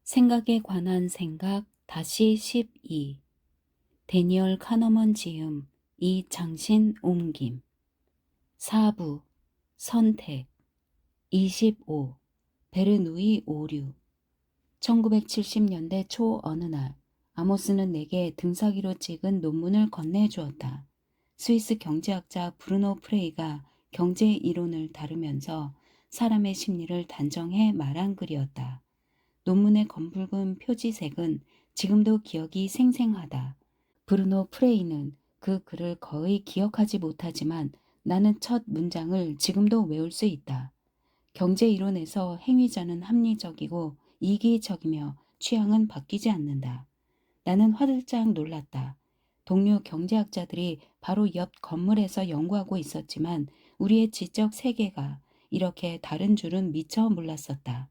생각에 관한 생각 다시 12. 데니얼 카너먼 지음 이장신 옮김 4부 선택 25. 베르누이 오류 1970년대 초 어느 날 아모스는 내게 등사기로 찍은 논문을 건네주었다. 스위스 경제학자 브루노 프레이가 경제 이론을 다루면서 사람의 심리를 단정해 말한 글이었다. 논문의 검붉은 표지색은 지금도 기억이 생생하다. 브루노 프레이는 그 글을 거의 기억하지 못하지만 나는 첫 문장을 지금도 외울 수 있다. 경제 이론에서 행위자는 합리적이고 이기적이며 취향은 바뀌지 않는다. 나는 화들짝 놀랐다. 동료 경제학자들이 바로 옆 건물에서 연구하고 있었지만 우리의 지적 세계가 이렇게 다른 줄은 미처 몰랐었다.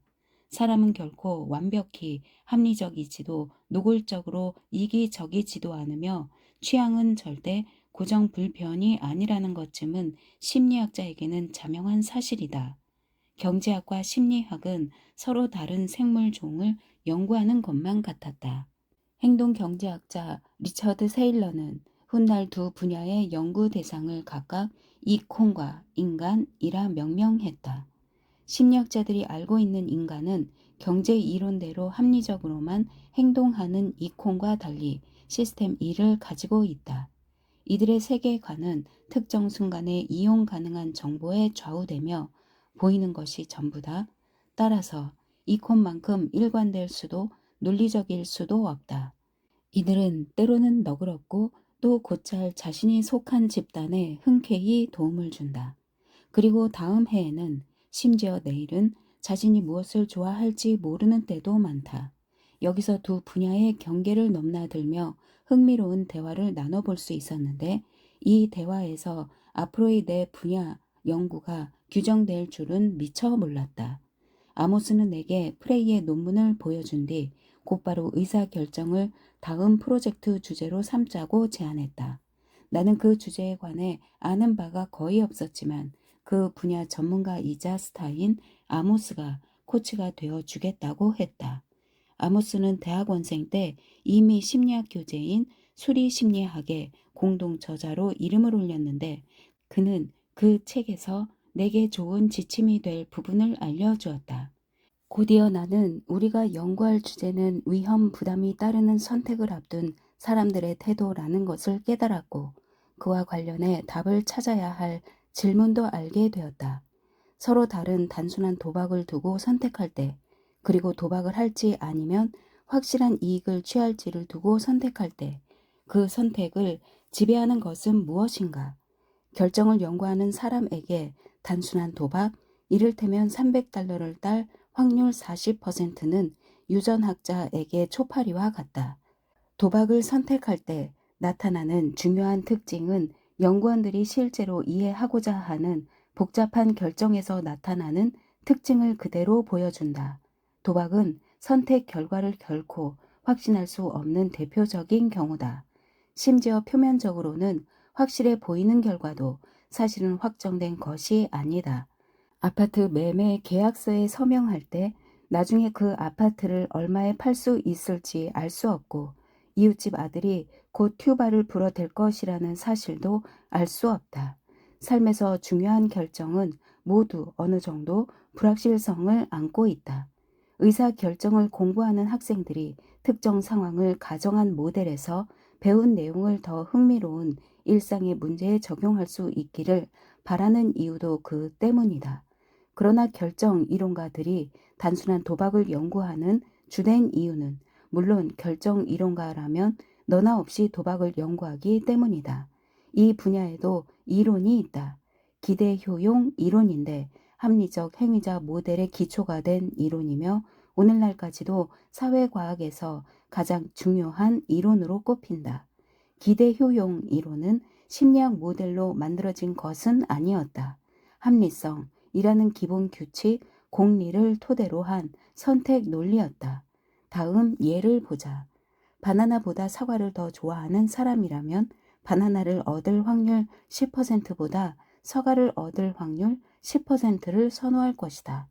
사람은 결코 완벽히 합리적이지도 노골적으로 이기적이지도 않으며 취향은 절대 고정 불변이 아니라는 것쯤은 심리학자에게는 자명한 사실이다. 경제학과 심리학은 서로 다른 생물 종을 연구하는 것만 같았다. 행동경제학자 리처드 세일러는 훗날 두 분야의 연구 대상을 각각 이콘과 인간이라 명명했다. 심리학자들이 알고 있는 인간은 경제 이론대로 합리적으로만 행동하는 이콘과 달리 시스템 2를 가지고 있다. 이들의 세계관은 특정 순간에 이용 가능한 정보에 좌우되며 보이는 것이 전부다. 따라서 이콘만큼 일관될 수도 논리적일 수도 없다. 이들은 때로는 너그럽고 또 곧잘 자신이 속한 집단에 흔쾌히 도움을 준다. 그리고 다음 해에는 심지어 내일은 자신이 무엇을 좋아할지 모르는 때도 많다. 여기서 두 분야의 경계를 넘나들며 흥미로운 대화를 나눠볼 수 있었는데 이 대화에서 앞으로의 내 분야 연구가 규정될 줄은 미처 몰랐다. 아모스는 내게 프레이의 논문을 보여준 뒤 곧바로 의사결정을 다음 프로젝트 주제로 삼자고 제안했다. 나는 그 주제에 관해 아는 바가 거의 없었지만 그 분야 전문가이자 스타인 아모스가 코치가 되어 주겠다고 했다. 아모스는 대학원생 때 이미 심리학 교재인 수리심리학의 공동 저자로 이름을 올렸는데 그는 그 책에서 내게 좋은 지침이 될 부분을 알려주었다. 곧이어 나는 우리가 연구할 주제는 위험 부담이 따르는 선택을 앞둔 사람들의 태도라는 것을 깨달았고 그와 관련해 답을 찾아야 할 질문도 알게 되었다. 서로 다른 단순한 도박을 두고 선택할 때, 그리고 도박을 할지 아니면 확실한 이익을 취할지를 두고 선택할 때, 그 선택을 지배하는 것은 무엇인가? 결정을 연구하는 사람에게 단순한 도박, 이를테면 $300를 딸 확률 40%는 유전학자에게 초파리와 같다. 도박을 선택할 때 나타나는 중요한 특징은 연구원들이 실제로 이해하고자 하는 복잡한 결정에서 나타나는 특징을 그대로 보여준다. 도박은 선택 결과를 결코 확신할 수 없는 대표적인 경우다. 심지어 표면적으로는 확실해 보이는 결과도 사실은 확정된 것이 아니다. 아파트 매매 계약서에 서명할 때 나중에 그 아파트를 얼마에 팔 수 있을지 알 수 없고 이웃집 아들이 곧 튜바를 불어댈 것이라는 사실도 알 수 없다. 삶에서 중요한 결정은 모두 어느 정도 불확실성을 안고 있다. 의사 결정을 공부하는 학생들이 특정 상황을 가정한 모델에서 배운 내용을 더 흥미로운 일상의 문제에 적용할 수 있기를 바라는 이유도 그 때문이다. 그러나 결정 이론가들이 단순한 도박을 연구하는 주된 이유는 물론 결정 이론가라면 너나 없이 도박을 연구하기 때문이다. 이 분야에도 이론이 있다. 기대 효용 이론인데 합리적 행위자 모델의 기초가 된 이론이며 오늘날까지도 사회과학에서 가장 중요한 이론으로 꼽힌다. 기대 효용 이론은 심리학 모델로 만들어진 것은 아니었다. 합리성이라는 기본 규칙, 공리를 토대로 한 선택 논리였다. 다음 예를 보자. 바나나보다 사과를 더 좋아하는 사람이라면 바나나를 얻을 확률 10%보다 사과를 얻을 확률 10%를 선호할 것이다.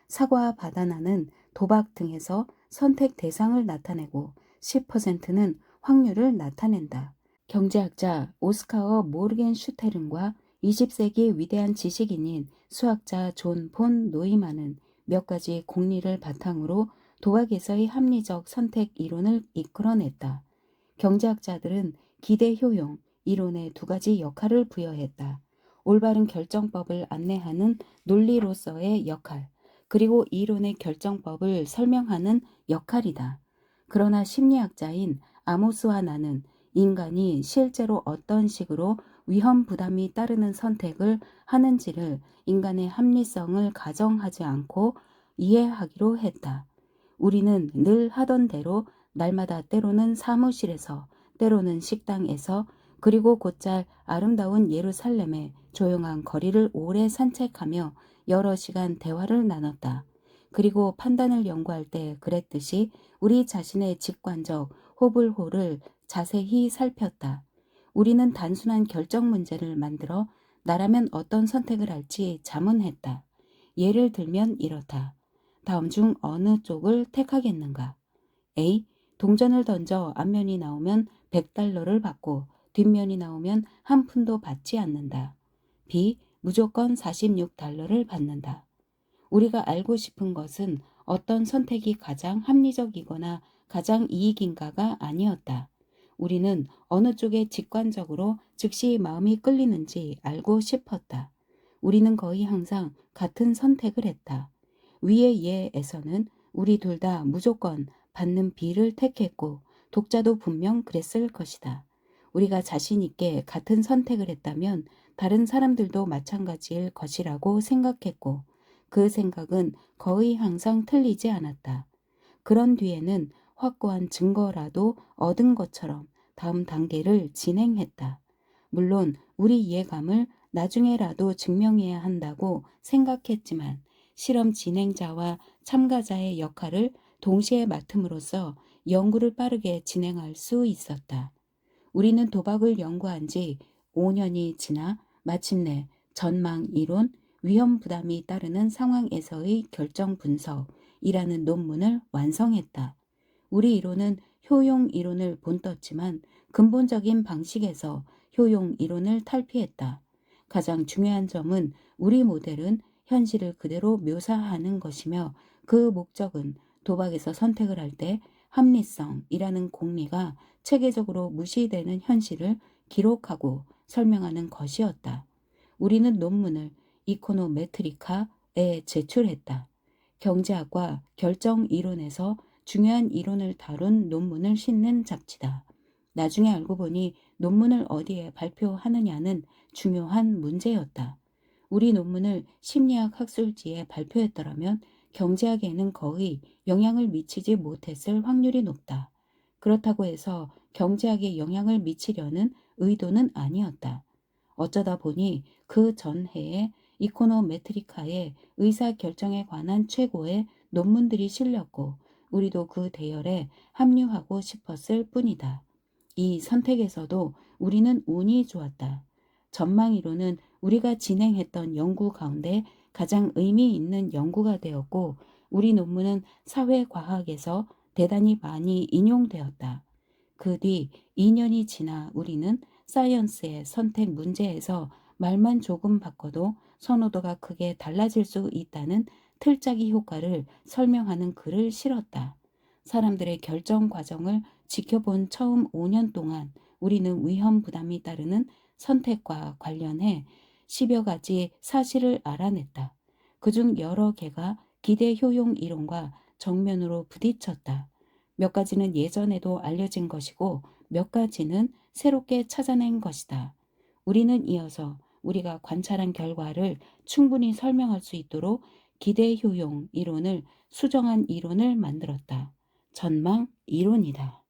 사과와 바나나는 도박 등에서 선택 대상을 나타내고 10%는 확률을 나타낸다. 경제학자 오스카어 모르겐슈테른과 20세기 위대한 지식인인 수학자 존 폰 노이만은 몇 가지 공리를 바탕으로 도박에서의 합리적 선택 이론을 이끌어냈다. 경제학자들은 기대 효용 이론에 두 가지 역할을 부여했다. 올바른 결정법을 안내하는 논리로서의 역할, 그리고 이론의 결정법을 설명하는 역할이다. 그러나 심리학자인 아모스와 나는 인간이 실제로 어떤 식으로 위험 부담이 따르는 선택을 하는지를 인간의 합리성을 가정하지 않고 이해하기로 했다. 우리는 늘 하던 대로 날마다 때로는 사무실에서, 때로는 식당에서, 그리고 곧잘 아름다운 예루살렘의 조용한 거리를 오래 산책하며 여러 시간 대화를 나눴다. 그리고 판단을 연구할 때 그랬듯이 우리 자신의 직관적 호불호를 자세히 살폈다. 우리는 단순한 결정 문제를 만들어 나라면 어떤 선택을 할지 자문했다. 예를 들면 이렇다. 다음 중 어느 쪽을 택하겠는가? A. 동전을 던져 앞면이 나오면 100달러를 받고 뒷면이 나오면 한 푼도 받지 않는다. B. 무조건 46달러를 받는다. 우리가 알고 싶은 것은 어떤 선택이 가장 합리적이거나 가장 이익인가가 아니었다. 우리는 어느 쪽에 직관적으로 즉시 마음이 끌리는지 알고 싶었다. 우리는 거의 항상 같은 선택을 했다. 위의 예에서는 우리 둘 다 무조건 받는 B를 택했고 독자도 분명 그랬을 것이다. 우리가 자신 있게 같은 선택을 했다면 다른 사람들도 마찬가지일 것이라고 생각했고 그 생각은 거의 항상 틀리지 않았다. 그런 뒤에는 확고한 증거라도 얻은 것처럼 다음 단계를 진행했다. 물론 우리 이해감을 나중에라도 증명해야 한다고 생각했지만 실험 진행자와 참가자의 역할을 동시에 맡음으로써 연구를 빠르게 진행할 수 있었다. 우리는 도박을 연구한 지 5년이 지나 마침내 전망 이론, 위험 부담이 따르는 상황에서의 결정 분석이라는 논문을 완성했다. 우리 이론은 효용 이론을 본떴지만 근본적인 방식에서 효용 이론을 탈피했다. 가장 중요한 점은 우리 모델은 현실을 그대로 묘사하는 것이며 그 목적은 도박에서 선택을 할 때 합리성이라는 공리가 체계적으로 무시되는 현실을 기록하고 설명하는 것이었다. 우리는 논문을 이코노메트리카에 제출했다. 경제학과 결정 이론에서 중요한 이론을 다룬 논문을 싣는 잡지다. 나중에 알고 보니 논문을 어디에 발표하느냐는 중요한 문제였다. 우리 논문을 심리학 학술지에 발표했더라면 경제학에는 거의 영향을 미치지 못했을 확률이 높다. 그렇다고 해서 경제학에 영향을 미치려는 의도는 아니었다. 어쩌다 보니 그 전해에 이코노메트리카의 의사결정에 관한 최고의 논문들이 실렸고 우리도 그 대열에 합류하고 싶었을 뿐이다. 이 선택에서도 우리는 운이 좋았다. 전망이론은 우리가 진행했던 연구 가운데 가장 의미 있는 연구가 되었고 우리 논문은 사회과학에서 대단히 많이 인용되었다. 그 뒤 2년이 지나 우리는 사이언스의 선택 문제에서 말만 조금 바꿔도 선호도가 크게 달라질 수 있다는 틀짜기 효과를 설명하는 글을 실었다. 사람들의 결정 과정을 지켜본 처음 5년 동안 우리는 위험 부담이 따르는 선택과 관련해 10여 가지 사실을 알아냈다. 그중 여러 개가 기대 효용 이론과 정면으로 부딪혔다. 몇 가지는 예전에도 알려진 것이고 몇 가지는 새롭게 찾아낸 것이다. 우리는 이어서 우리가 관찰한 결과를 충분히 설명할 수 있도록 기대 효용 이론을 수정한 이론을 만들었다. 전망 이론이다.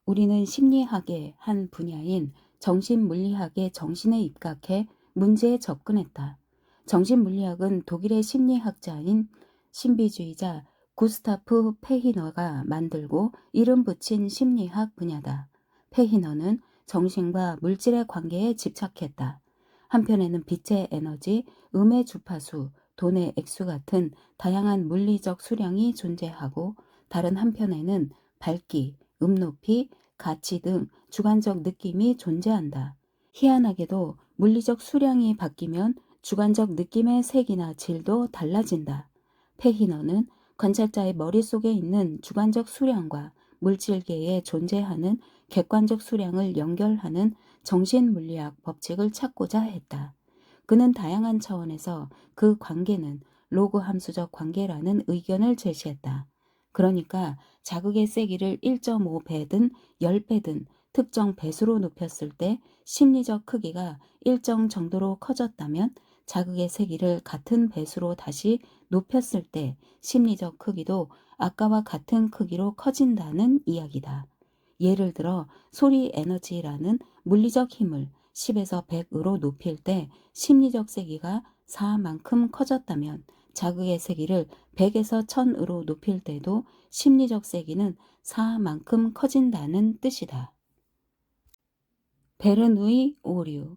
우리는 심리학의 한 분야인 정신물리학의 정신에 입각해 문제에 접근했다. 정신물리학은 독일의 심리학자인 신비주의자 구스타프 페히너가 만들고 이름 붙인 심리학 분야다. 페히너는 정신과 물질의 관계에 집착했다. 한편에는 빛의 에너지, 음의 주파수, 돈의 액수 같은 다양한 물리적 수량이 존재하고 다른 한편에는 밝기, 높이, 가치 등 주관적 느낌이 존재한다. 희한하게도 물리적 수량이 바뀌면 주관적 느낌의 색이나 질도 달라진다. 페히너는 관찰자의 머릿속에 있는 주관적 수량과 물질계에 존재하는 객관적 수량을 연결하는 정신물리학 법칙을 찾고자 했다. 그는 다양한 차원에서 그 관계는 로그 함수적 관계라는 의견을 제시했다. 그러니까 자극의 세기를 1.5배든 10배든 특정 배수로 높였을 때 심리적 크기가 일정 정도로 커졌다면 자극의 세기를 같은 배수로 다시 높였을 때 심리적 크기도 아까와 같은 크기로 커진다는 이야기다. 예를 들어 소리 에너지라는 물리적 힘을 10에서 100으로 높일 때 심리적 세기가 4만큼 커졌다면 자극의 세기를 100에서 1000으로 높일 때도 심리적 세기는 4만큼 커진다는 뜻이다. 베르누이 오류.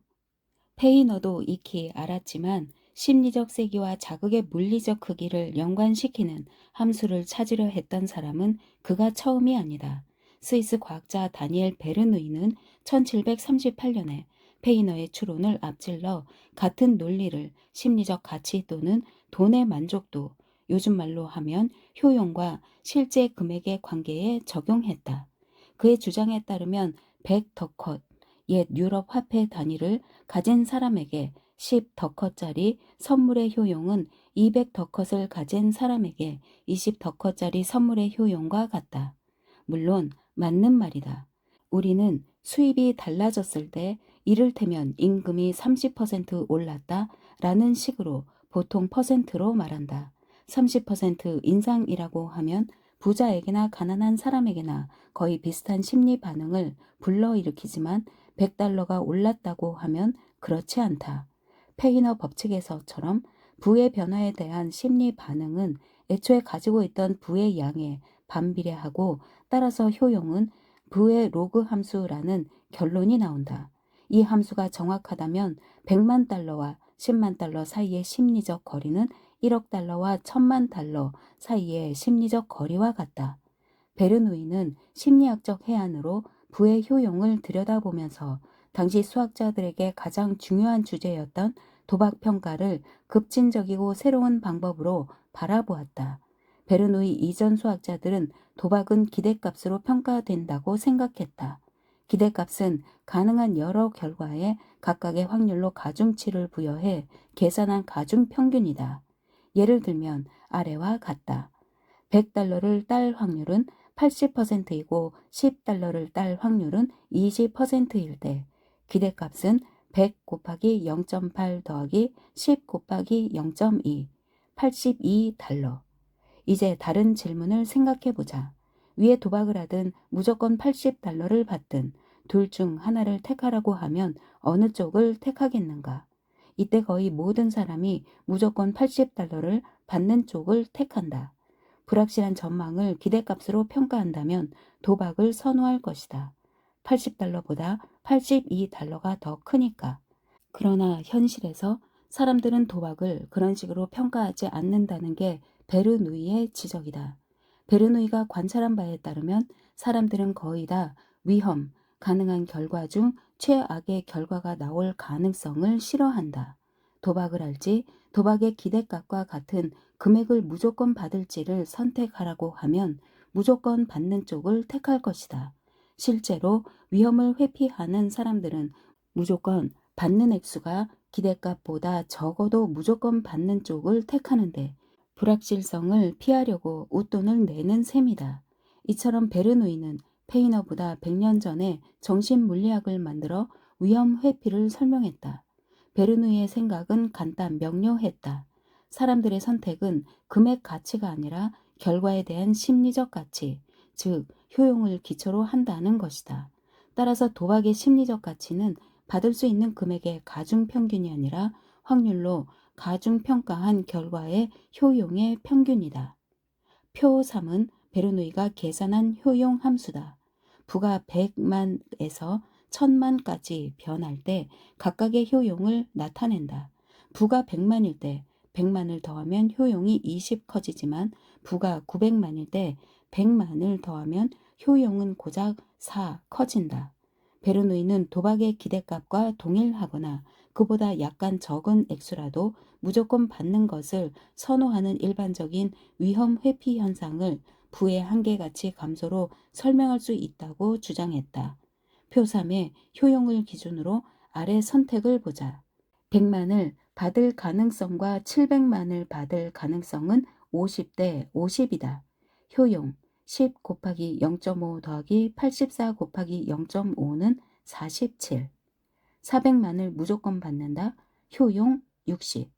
페이너도 익히 알았지만 심리적 세기와 자극의 물리적 크기를 연관시키는 함수를 찾으려 했던 사람은 그가 처음이 아니다. 스위스 과학자 다니엘 베르누이는 1738년에 페이너의 추론을 앞질러 같은 논리를 심리적 가치 또는 돈의 만족도, 요즘 말로 하면 효용과 실제 금액의 관계에 적용했다. 그의 주장에 따르면 100더컷, 옛 유럽 화폐 단위를 가진 사람에게 10더컷짜리 선물의 효용은 200더컷을 가진 사람에게 20더컷짜리 선물의 효용과 같다. 물론 맞는 말이다. 우리는 수입이 달라졌을 때 이를테면 임금이 30% 올랐다 라는 식으로 보통 퍼센트로 말한다. 30% 인상이라고 하면 부자에게나 가난한 사람에게나 거의 비슷한 심리 반응을 불러일으키지만 100달러가 올랐다고 하면 그렇지 않다. 페이너 법칙에서처럼 부의 변화에 대한 심리 반응은 애초에 가지고 있던 부의 양에 반비례하고 따라서 효용은 부의 로그 함수라는 결론이 나온다. 이 함수가 정확하다면 100만 달러와 10만 달러 사이의 심리적 거리는 1억 달러와 1000만 달러 사이의 심리적 거리와 같다. 베르누이는 심리학적 해안으로 부의 효용을 들여다보면서 당시 수학자들에게 가장 중요한 주제였던 도박 평가를 급진적이고 새로운 방법으로 바라보았다. 베르누이 이전 수학자들은 도박은 기대값으로 평가된다고 생각했다. 기대값은 가능한 여러 결과에 각각의 확률로 가중치를 부여해 계산한 가중평균이다. 예를 들면 아래와 같다. 100달러를 딸 확률은 80%이고 10달러를 딸 확률은 20%일 때 기대값은 100 곱하기 0.8 더하기 10 곱하기 0.2, 82달러. 이제 다른 질문을 생각해보자. 위에 도박을 하든 무조건 80달러를 받든 둘 중 하나를 택하라고 하면 어느 쪽을 택하겠는가? 이때 거의 모든 사람이 무조건 80달러를 받는 쪽을 택한다. 불확실한 전망을 기대값으로 평가한다면 도박을 선호할 것이다. 80달러보다 82달러가 더 크니까. 그러나 현실에서 사람들은 도박을 그런 식으로 평가하지 않는다는 게 베르누이의 지적이다. 베르누이가 관찰한 바에 따르면 사람들은 거의 다 위험, 가능한 결과 중 최악의 결과가 나올 가능성을 싫어한다. 도박을 할지 도박의 기대값과 같은 금액을 무조건 받을지를 선택하라고 하면 무조건 받는 쪽을 택할 것이다. 실제로 위험을 회피하는 사람들은 무조건 받는 액수가 기대값보다 적어도 무조건 받는 쪽을 택하는데 불확실성을 피하려고 웃돈을 내는 셈이다. 이처럼 베르누이는 페이너보다 100년 전에 정신물리학을 만들어 위험 회피를 설명했다. 베르누이의 생각은 간단 명료했다. 사람들의 선택은 금액 가치가 아니라 결과에 대한 심리적 가치, 즉 효용을 기초로 한다는 것이다. 따라서 도박의 심리적 가치는 받을 수 있는 금액의 가중평균이 아니라 확률로 가중평가한 결과의 효용의 평균이다. 표 3은 베르누이가 계산한 효용 함수다. 부가 100만에서 1000만까지 변할 때 각각의 효용을 나타낸다. 부가 100만일 때 100만을 더하면 효용이 20 커지지만 부가 900만일 때 100만을 더하면 효용은 고작 4 커진다. 베르누이는 도박의 기대값과 동일하거나 그보다 약간 적은 액수라도 무조건 받는 것을 선호하는 일반적인 위험 회피 현상을 부의 한계가치 감소로 설명할 수 있다고 주장했다. 표 3의 효용을 기준으로 아래 선택을 보자. 100만을 받을 가능성과 700만을 받을 가능성은 50대 50이다. 효용 10 곱하기 0.5 더하기 84 곱하기 0.5는 47. 400만을 무조건 받는다. 효용 60.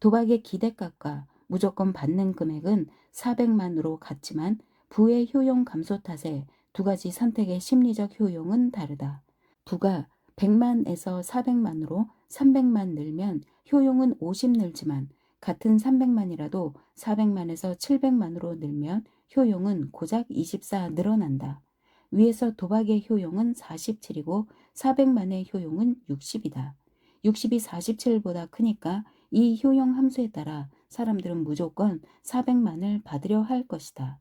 도박의 기대값과 무조건 받는 금액은 400만으로 같지만 부의 효용 감소 탓에 두 가지 선택의 심리적 효용은 다르다. 부가 100만에서 400만으로 300만 늘면 효용은 50 늘지만 같은 300만이라도 400만에서 700만으로 늘면 효용은 고작 24 늘어난다. 위에서 도박의 효용은 47이고 400만의 효용은 60이다. 60이 47보다 크니까 이 효용 함수에 따라 사람들은 무조건 400만을 받으려 할 것이다.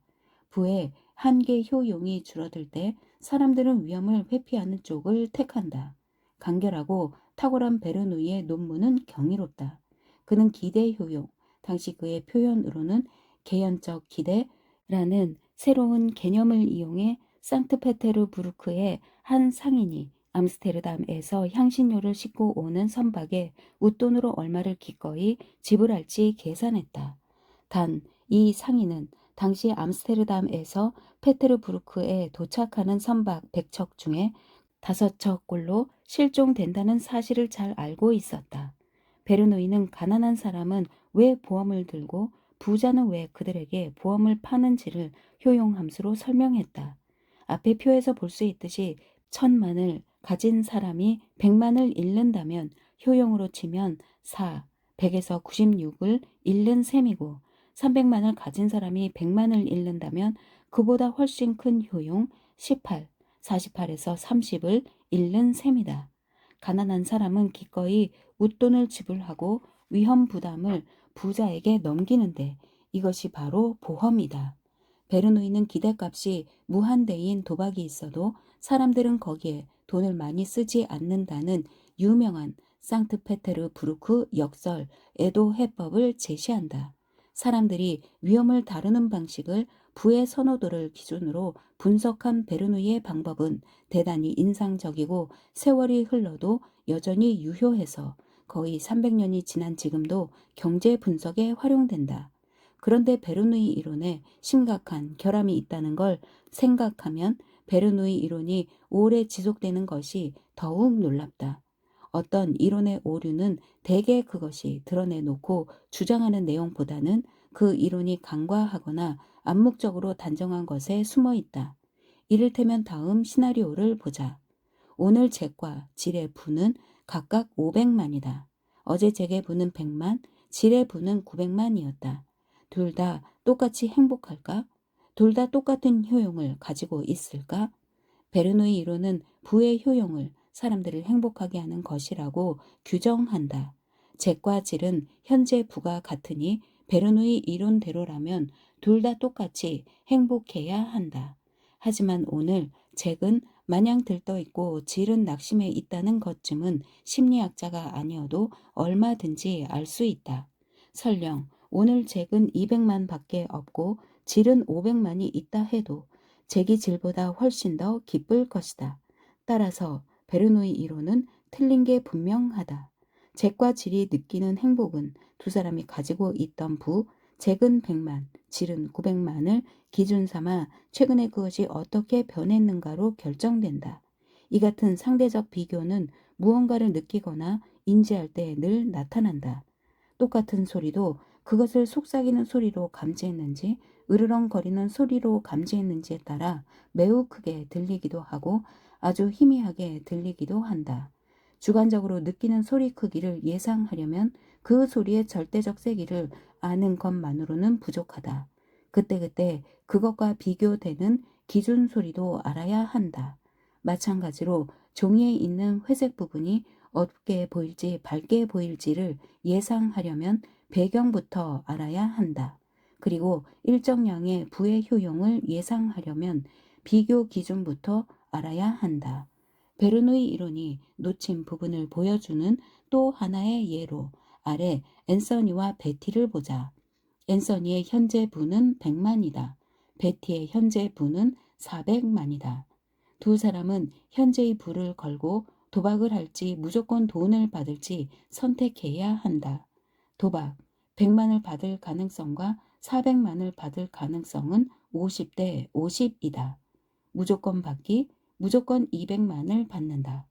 부의 한계 효용이 줄어들 때 사람들은 위험을 회피하는 쪽을 택한다. 간결하고 탁월한 베르누이의 논문은 경이롭다. 그는 기대 효용, 당시 그의 표현으로는 개연적 기대라는 새로운 개념을 이용해 상트페테르부르크의 한 상인이 암스테르담에서 향신료를 싣고 오는 선박에 웃돈으로 얼마를 기꺼이 지불할지 계산했다. 단 이 상인은 당시 암스테르담에서 페테르부르크에 도착하는 선박 100척 중에 5척꼴로 실종된다는 사실을 잘 알고 있었다. 베르누이는 가난한 사람은 왜 보험을 들고 부자는 왜 그들에게 보험을 파는지를 효용함수로 설명했다. 앞의 표에서 볼 수 있듯이 1000만을 가진 사람이 100만을 잃는다면 효용으로 치면 4, 100에서 96을 잃는 셈이고 300만을 가진 사람이 100만을 잃는다면 그보다 훨씬 큰 효용 18, 48에서 30을 잃는 셈이다. 가난한 사람은 기꺼이 웃돈을 지불하고 위험 부담을 부자에게 넘기는데 이것이 바로 보험이다. 베르누이는 기대값이 무한대인 도박이 있어도 사람들은 거기에 돈을 많이 쓰지 않는다는 유명한 상트페테르부르크 역설 애도 해법을 제시한다. 사람들이 위험을 다루는 방식을 부의 선호도를 기준으로 분석한 베르누이의 방법은 대단히 인상적이고 세월이 흘러도 여전히 유효해서 거의 300년이 지난 지금도 경제 분석에 활용된다. 그런데 베르누이 이론에 심각한 결함이 있다는 걸 생각하면 베르누이 이론이 오래 지속되는 것이 더욱 놀랍다. 어떤 이론의 오류는 대개 그것이 드러내놓고 주장하는 내용보다는 그 이론이 간과하거나 암묵적으로 단정한 것에 숨어 있다. 이를테면 다음 시나리오를 보자. 오늘 잭과 질의 부는 각각 500만이다. 어제 잭의 부는 100만, 질의 부는 900만이었다. 둘 다 똑같이 행복할까? 둘 다 똑같은 효용을 가지고 있을까? 베르누이 이론은 부의 효용을 사람들을 행복하게 하는 것이라고 규정한다. 잭과 질은 현재 부가 같으니 베르누이 이론대로라면 둘 다 똑같이 행복해야 한다. 하지만 오늘 잭은 마냥 들떠있고 질은 낙심해 있다는 것쯤은 심리학자가 아니어도 얼마든지 알 수 있다. 설령 오늘 잭은 200만 밖에 없고 질은 500만이 있다 해도 잭이 질보다 훨씬 더 기쁠 것이다. 따라서 베르누이 이론은 틀린 게 분명하다. 잭과 질이 느끼는 행복은 두 사람이 가지고 있던 부, 잭은 100만, 질은 900만을 기준 삼아 최근에 그것이 어떻게 변했는가로 결정된다. 이 같은 상대적 비교는 무언가를 느끼거나 인지할 때 늘 나타난다. 똑같은 소리도 그것을 속삭이는 소리로 감지했는지 으르렁거리는 소리로 감지했는지에 따라 매우 크게 들리기도 하고 아주 희미하게 들리기도 한다. 주관적으로 느끼는 소리 크기를 예상하려면 그 소리의 절대적 세기를 아는 것만으로는 부족하다. 그때그때 그것과 비교되는 기준 소리도 알아야 한다. 마찬가지로 종이에 있는 회색 부분이 어둡게 보일지 밝게 보일지를 예상하려면 배경부터 알아야 한다. 그리고 일정량의 부의 효용을 예상하려면 비교 기준부터 알아야 한다. 베르누이 이론이 놓친 부분을 보여주는 또 하나의 예로 아래 앤서니와 베티를 보자. 앤서니의 현재 부는 100만이다. 베티의 현재 부는 400만이다. 두 사람은 현재의 부를 걸고 도박을 할지 무조건 돈을 받을지 선택해야 한다. 도박, 100만을 받을 가능성과 400만을 받을 가능성은 50대 50이다. 무조건 받기, 무조건 200만을 받는다.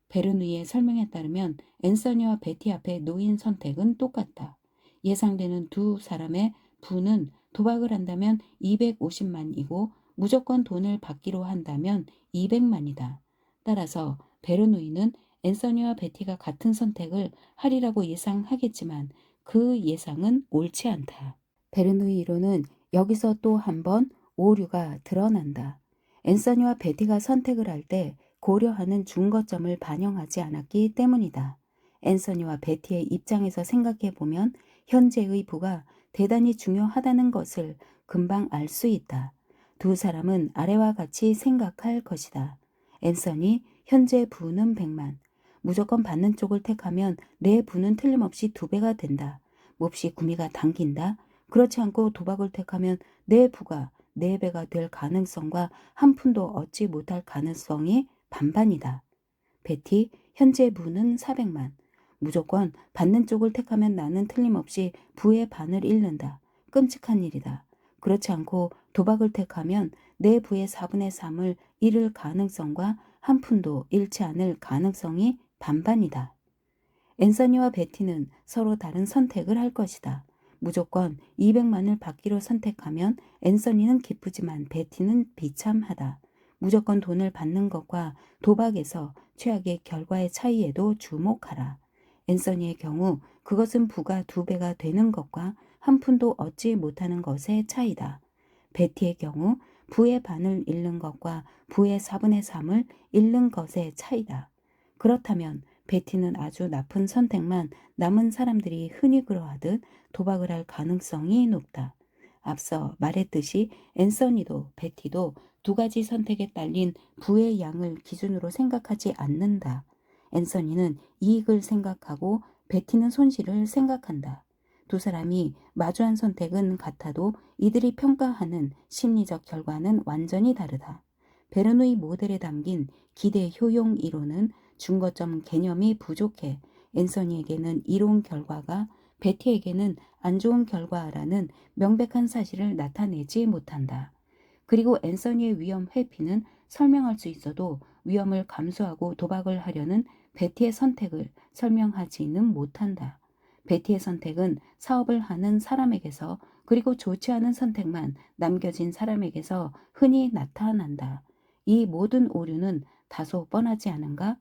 베르누이의 설명에 따르면 앤서니와 베티 앞에 놓인 선택은 똑같다. 예상되는 두 사람의 부는 도박을 한다면 250만이고 무조건 돈을 받기로 한다면 200만이다. 따라서 베르누이는 앤서니와 베티가 같은 선택을 하리라고 예상하겠지만 그 예상은 옳지 않다. 베르누이 이론은 여기서 또 한 번 오류가 드러난다. 앤서니와 베티가 선택을 할 때 고려하는 중거점을 반영하지 않았기 때문이다. 앤서니와 베티의 입장에서 생각해 보면 현재의 부가 대단히 중요하다는 것을 금방 알 수 있다. 두 사람은 아래와 같이 생각할 것이다. 앤서니, 현재 부는 100만. 무조건 받는 쪽을 택하면 내 부는 틀림없이 2배가 된다. 몹시 구미가 당긴다. 그렇지 않고 도박을 택하면 내 부가 4배가 될 가능성과 한 푼도 얻지 못할 가능성이 반반이다. 베티, 현재 부는 400만. 무조건 받는 쪽을 택하면 나는 틀림없이 부의 반을 잃는다. 끔찍한 일이다. 그렇지 않고 도박을 택하면 내 부의 4분의 3을 잃을 가능성과 한 푼도 잃지 않을 가능성이 반반이다. 앤서니와 베티는 서로 다른 선택을 할 것이다. 무조건 200만을 받기로 선택하면 앤서니는 기쁘지만 베티는 비참하다. 무조건 돈을 받는 것과 도박에서 최악의 결과의 차이에도 주목하라. 앤서니의 경우 그것은 부가 2배가 되는 것과 한 푼도 얻지 못하는 것의 차이다. 베티의 경우 부의 반을 잃는 것과 부의 4분의 3을 잃는 것의 차이다. 그렇다면 베티는 아주 나쁜 선택만 남은 사람들이 흔히 그러하듯 도박을 할 가능성이 높다. 앞서 말했듯이 앤서니도 베티도 두 가지 선택에 딸린 부의 양을 기준으로 생각하지 않는다. 앤서니는 이익을 생각하고 베티는 손실을 생각한다. 두 사람이 마주한 선택은 같아도 이들이 평가하는 심리적 결과는 완전히 다르다. 베르누이 모델에 담긴 기대 효용 이론은 중거점 개념이 부족해 앤서니에게는 이로운 결과가 베티에게는 안 좋은 결과라는 명백한 사실을 나타내지 못한다. 그리고 앤서니의 위험 회피는 설명할 수 있어도 위험을 감수하고 도박을 하려는 베티의 선택을 설명하지는 못한다. 베티의 선택은 사업을 하는 사람에게서 그리고 좋지 않은 선택만 남겨진 사람에게서 흔히 나타난다. 이 모든 오류는 다소 뻔하지 않은가?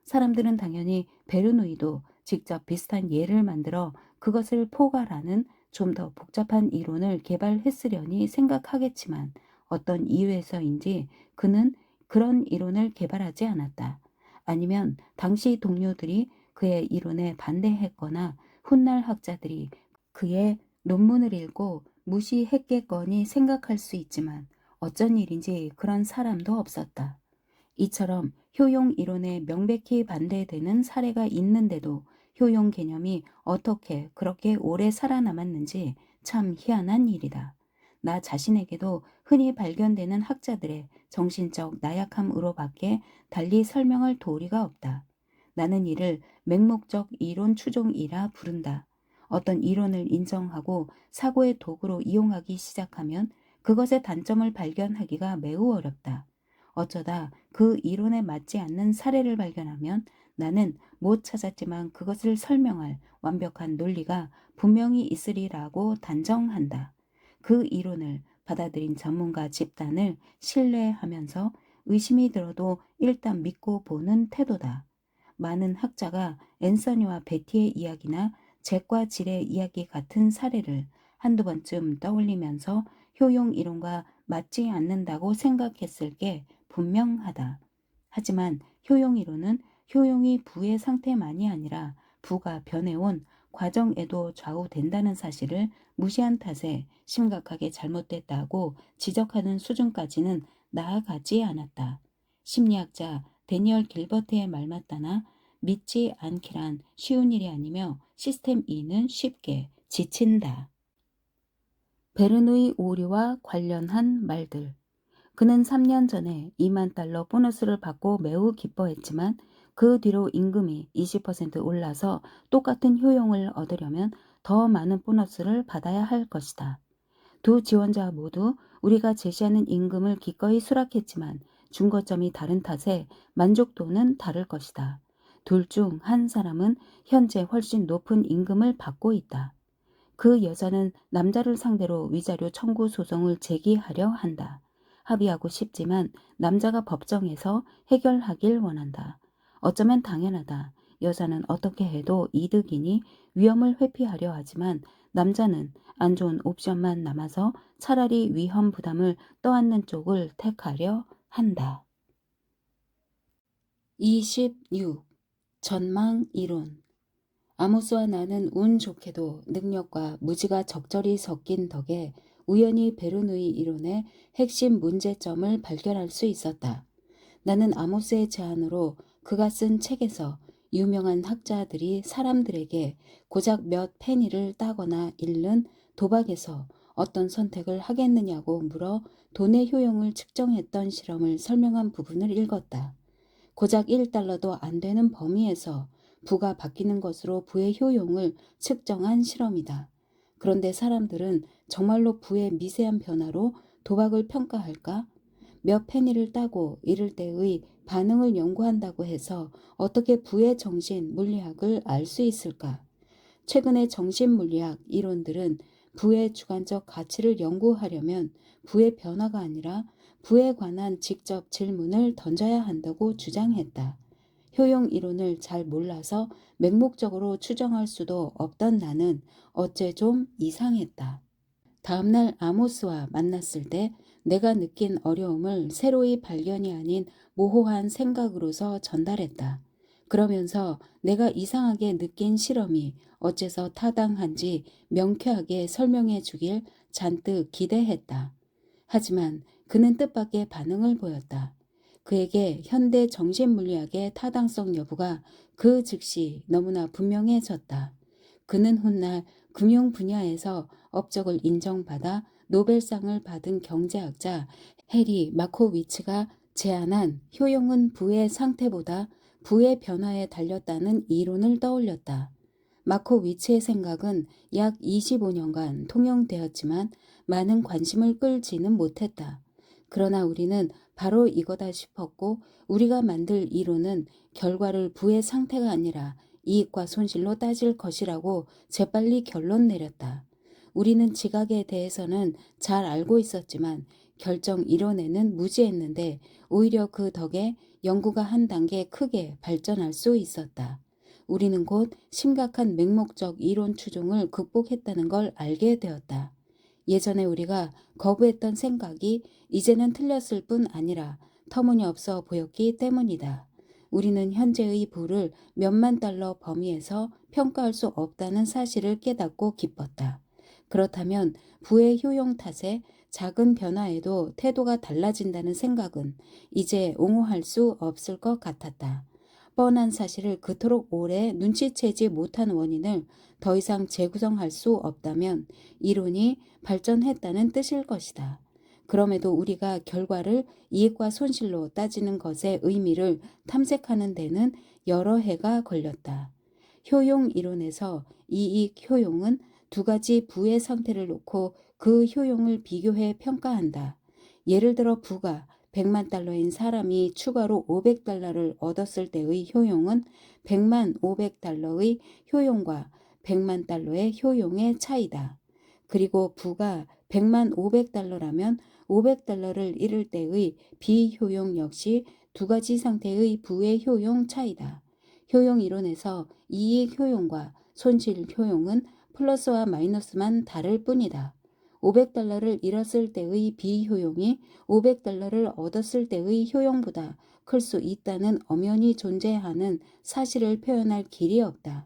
사람들은 당연히 베르누이도 직접 비슷한 예를 만들어 그것을 포괄하는 좀 더 복잡한 이론을 개발했으려니 생각하겠지만 어떤 이유에서인지 그는 그런 이론을 개발하지 않았다. 아니면 당시 동료들이 그의 이론에 반대했거나 훗날 학자들이 그의 논문을 읽고 무시했겠거니 생각할 수 있지만 어쩐 일인지 그런 사람도 없었다. 이처럼 효용 이론에 명백히 반대되는 사례가 있는데도 효용 개념이 어떻게 그렇게 오래 살아남았는지 참 희한한 일이다. 나 자신에게도 흔히 발견되는 학자들의 정신적 나약함으로밖에 달리 설명할 도리가 없다. 나는 이를 맹목적 이론 추종이라 부른다. 어떤 이론을 인정하고 사고의 도구로 이용하기 시작하면 그것의 단점을 발견하기가 매우 어렵다. 어쩌다 그 이론에 맞지 않는 사례를 발견하면 나는 못 찾았지만 그것을 설명할 완벽한 논리가 분명히 있으리라고 단정한다. 그 이론을 받아들인 전문가 집단을 신뢰하면서 의심이 들어도 일단 믿고 보는 태도다. 많은 학자가 앤서니와 베티의 이야기나 잭과 질의 이야기 같은 사례를 한두 번쯤 떠올리면서 효용 이론과 맞지 않는다고 생각했을 게 분명하다. 하지만 효용 이론은 효용이 부의 상태만이 아니라 부가 변해온 과정에도 좌우된다는 사실을 무시한 탓에 심각하게 잘못됐다고 지적하는 수준까지는 나아가지 않았다. 심리학자 데니얼 길버트의 말 맞다나 믿지 않기란 쉬운 일이 아니며 시스템 2는 쉽게 지친다. 베르누이 오류와 관련한 말들. 그는 3년 전에 2만 달러 보너스를 받고 매우 기뻐했지만 그 뒤로 임금이 20% 올라서 똑같은 효용을 얻으려면 더 많은 보너스를 받아야 할 것이다. 두 지원자 모두 우리가 제시하는 임금을 기꺼이 수락했지만 준거점이 다른 탓에 만족도는 다를 것이다. 둘 중 한 사람은 현재 훨씬 높은 임금을 받고 있다. 그 여자는 남자를 상대로 위자료 청구 소송을 제기하려 한다. 합의하고 싶지만 남자가 법정에서 해결하길 원한다. 어쩌면 당연하다. 여자는 어떻게 해도 이득이니 위험을 회피하려 하지만 남자는 안 좋은 옵션만 남아서 차라리 위험 부담을 떠안는 쪽을 택하려 한다. 26. 전망 이론. 아모스와 나는 운 좋게도 능력과 무지가 적절히 섞인 덕에 우연히 베르누이 이론의 핵심 문제점을 발견할 수 있었다. 나는 아모스의 제안으로 그가 쓴 책에서 유명한 학자들이 사람들에게 고작 몇 페니를 따거나 잃는 도박에서 어떤 선택을 하겠느냐고 물어 돈의 효용을 측정했던 실험을 설명한 부분을 읽었다. 고작 1달러도 안 되는 범위에서 부가 바뀌는 것으로 부의 효용을 측정한 실험이다. 그런데 사람들은 정말로 부의 미세한 변화로 도박을 평가할까? 몇 페니를 따고 이를 때의 반응을 연구한다고 해서 어떻게 부의 정신 물리학을 알 수 있을까? 최근의 정신물리학 이론들은 부의 주관적 가치를 연구하려면 부의 변화가 아니라 부에 관한 직접 질문을 던져야 한다고 주장했다. 효용 이론을 잘 몰라서 맹목적으로 추정할 수도 없던 나는 어째 좀 이상했다. 다음날 아모스와 만났을 때 내가 느낀 어려움을 새로이 발견이 아닌 모호한 생각으로서 전달했다. 그러면서 내가 이상하게 느낀 실험이 어째서 타당한지 명쾌하게 설명해 주길 잔뜩 기대했다. 하지만 그는 뜻밖의 반응을 보였다. 그에게 현대 정신물리학의 타당성 여부가 그 즉시 너무나 분명해졌다. 그는 훗날 금융 분야에서 업적을 인정받아 노벨상을 받은 경제학자 해리 마코위츠가 제안한 효용은 부의 상태보다 부의 변화에 달렸다는 이론을 떠올렸다. 마코위츠의 생각은 약 25년간 통용되었지만 많은 관심을 끌지는 못했다. 그러나 우리는 바로 이거다 싶었고 우리가 만들 이론은 결과를 부의 상태가 아니라 이익과 손실로 따질 것이라고 재빨리 결론 내렸다. 우리는 지각에 대해서는 잘 알고 있었지만 결정 이론에는 무지했는데 오히려 그 덕에 연구가 한 단계 크게 발전할 수 있었다. 우리는 곧 심각한 맹목적 이론 추종을 극복했다는 걸 알게 되었다. 예전에 우리가 거부했던 생각이 이제는 틀렸을 뿐 아니라 터무니없어 보였기 때문이다. 우리는 현재의 부를 몇만 달러 범위에서 평가할 수 없다는 사실을 깨닫고 기뻤다. 그렇다면 부의 효용 탓에 작은 변화에도 태도가 달라진다는 생각은 이제 옹호할 수 없을 것 같았다. 뻔한 사실을 그토록 오래 눈치채지 못한 원인을 더 이상 재구성할 수 없다면 이론이 발전했다는 뜻일 것이다. 그럼에도 우리가 결과를 이익과 손실로 따지는 것의 의미를 탐색하는 데는 여러 해가 걸렸다. 효용 이론에서 이익 효용은 두 가지 부의 상태를 놓고 그 효용을 비교해 평가한다. 예를 들어 부가 100만 달러인 사람이 추가로 500달러를 얻었을 때의 효용은 100만 500달러의 효용과 100만 달러의 효용의 차이다. 그리고 부가 100만 500달러라면 500달러를 잃을 때의 비효용 역시 두 가지 상태의 부의 효용 차이다. 효용 이론에서 이익 효용과 손실 효용은 플러스와 마이너스만 다를 뿐이다. 500달러를 잃었을 때의 비효용이 500달러를 얻었을 때의 효용보다 클 수 있다는 엄연히 존재하는 사실을 표현할 길이 없다.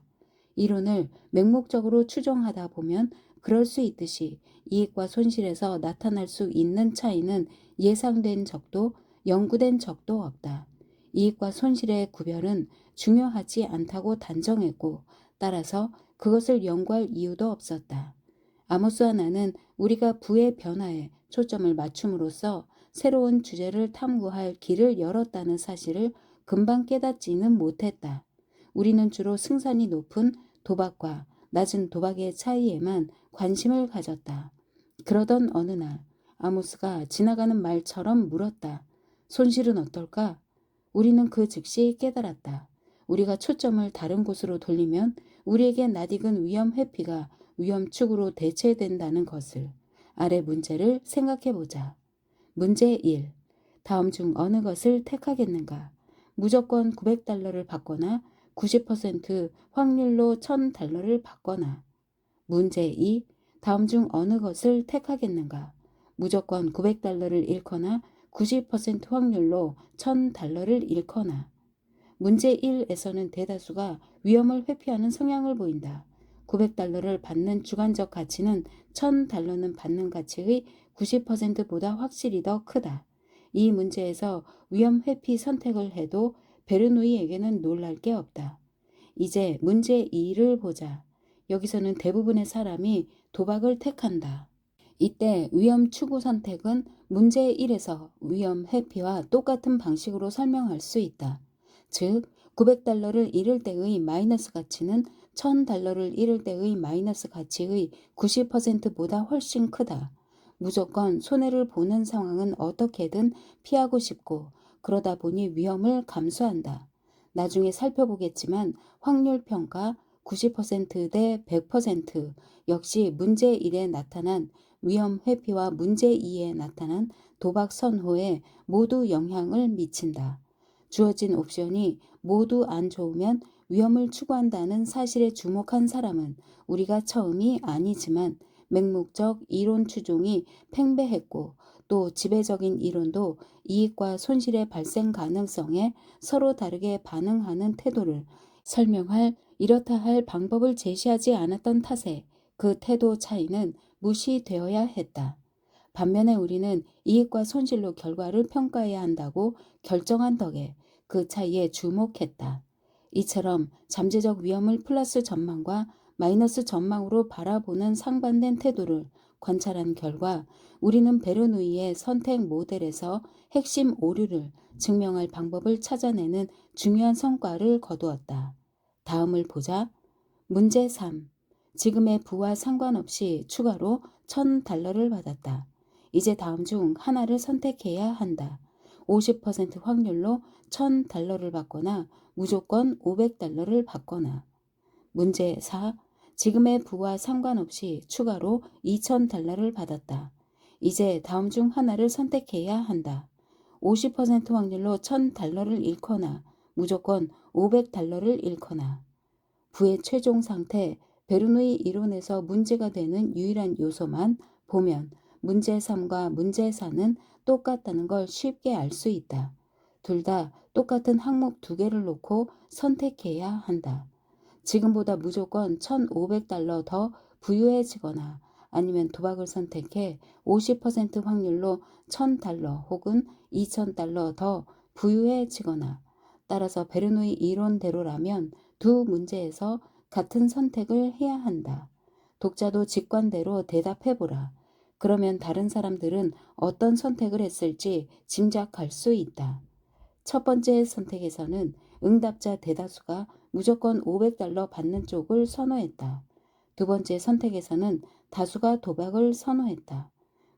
이론을 맹목적으로 추정하다 보면 그럴 수 있듯이 이익과 손실에서 나타날 수 있는 차이는 예상된 적도 연구된 적도 없다. 이익과 손실의 구별은 중요하지 않다고 단정했고 따라서 그것을 연구할 이유도 없었다. 아모스와 나는 우리가 부의 변화에 초점을 맞춤으로써 새로운 주제를 탐구할 길을 열었다는 사실을 금방 깨닫지는 못했다. 우리는 주로 승산이 높은 도박과 낮은 도박의 차이에만 관심을 가졌다. 그러던 어느 날 아모스가 지나가는 말처럼 물었다. 손실은 어떨까? 우리는 그 즉시 깨달았다. 우리가 초점을 다른 곳으로 돌리면 우리에게 낯익은 위험 회피가 위험축으로 대체된다는 것을. 아래 문제를 생각해 보자. 문제 1. 다음 중 어느 것을 택하겠는가? 무조건 900달러를 받거나 90% 확률로 1000달러를 받거나. 문제 2. 다음 중 어느 것을 택하겠는가? 무조건 900달러를 잃거나 90% 확률로 1000달러를 잃거나. 문제 1에서는 대다수가 위험을 회피하는 성향을 보인다. 900달러를 받는 주관적 가치는 1000달러는 받는 가치의 90%보다 확실히 더 크다. 이 문제에서 위험 회피 선택을 해도 베르누이에게는 놀랄 게 없다. 이제 문제 2를 보자. 여기서는 대부분의 사람이 도박을 택한다. 이때 위험 추구 선택은 문제 1에서 위험 회피와 똑같은 방식으로 설명할 수 있다. 즉, 900달러를 잃을 때의 마이너스 가치는 1000달러를 잃을 때의 마이너스 가치의 90%보다 훨씬 크다. 무조건 손해를 보는 상황은 어떻게든 피하고 싶고 그러다 보니 위험을 감수한다. 나중에 살펴보겠지만 확률 평가 90%대 100% 역시 문제 1에 나타난 위험 회피와 문제 2에 나타난 도박 선호에 모두 영향을 미친다. 주어진 옵션이 모두 안 좋으면 위험을 추구한다는 사실에 주목한 사람은 우리가 처음이 아니지만 맹목적 이론 추종이 팽배했고 또 지배적인 이론도 이익과 손실의 발생 가능성에 서로 다르게 반응하는 태도를 설명할 이렇다 할 방법을 제시하지 않았던 탓에 그 태도 차이는 무시되어야 했다. 반면에 우리는 이익과 손실로 결과를 평가해야 한다고 결정한 덕에 그 차이에 주목했다. 이처럼 잠재적 위험을 플러스 전망과 마이너스 전망으로 바라보는 상반된 태도를 관찰한 결과 우리는 베르누이의 선택 모델에서 핵심 오류를 증명할 방법을 찾아내는 중요한 성과를 거두었다. 다음을 보자. 문제 3. 지금의 부와 상관없이 추가로 1000달러를 받았다. 이제 다음 중 하나를 선택해야 한다. 50% 확률로 1000달러를 받거나 무조건 500달러를 받거나. 문제 4. 지금의 부와 상관없이 추가로 2000달러를 받았다. 이제 다음 중 하나를 선택해야 한다. 50% 확률로 1000달러를 잃거나 무조건 500달러를 잃거나. 부의 최종 상태, 베르누이 이론에서 문제가 되는 유일한 요소만 보면 문제 3과 문제 4는 똑같다는 걸 쉽게 알 수 있다. 둘 다 똑같은 항목 2개를 놓고 선택해야 한다. 지금보다 무조건 1,500달러 더 부유해지거나 아니면 도박을 선택해 50% 확률로 1,000달러 혹은 2,000달러 더 부유해지거나. 따라서 베르누이 이론대로라면 두 문제에서 같은 선택을 해야 한다. 독자도 직관대로 대답해보라. 그러면 다른 사람들은 어떤 선택을 했을지 짐작할 수 있다. 첫 번째 선택에서는 응답자 대다수가 무조건 500달러 받는 쪽을 선호했다. 두 번째 선택에서는 다수가 도박을 선호했다.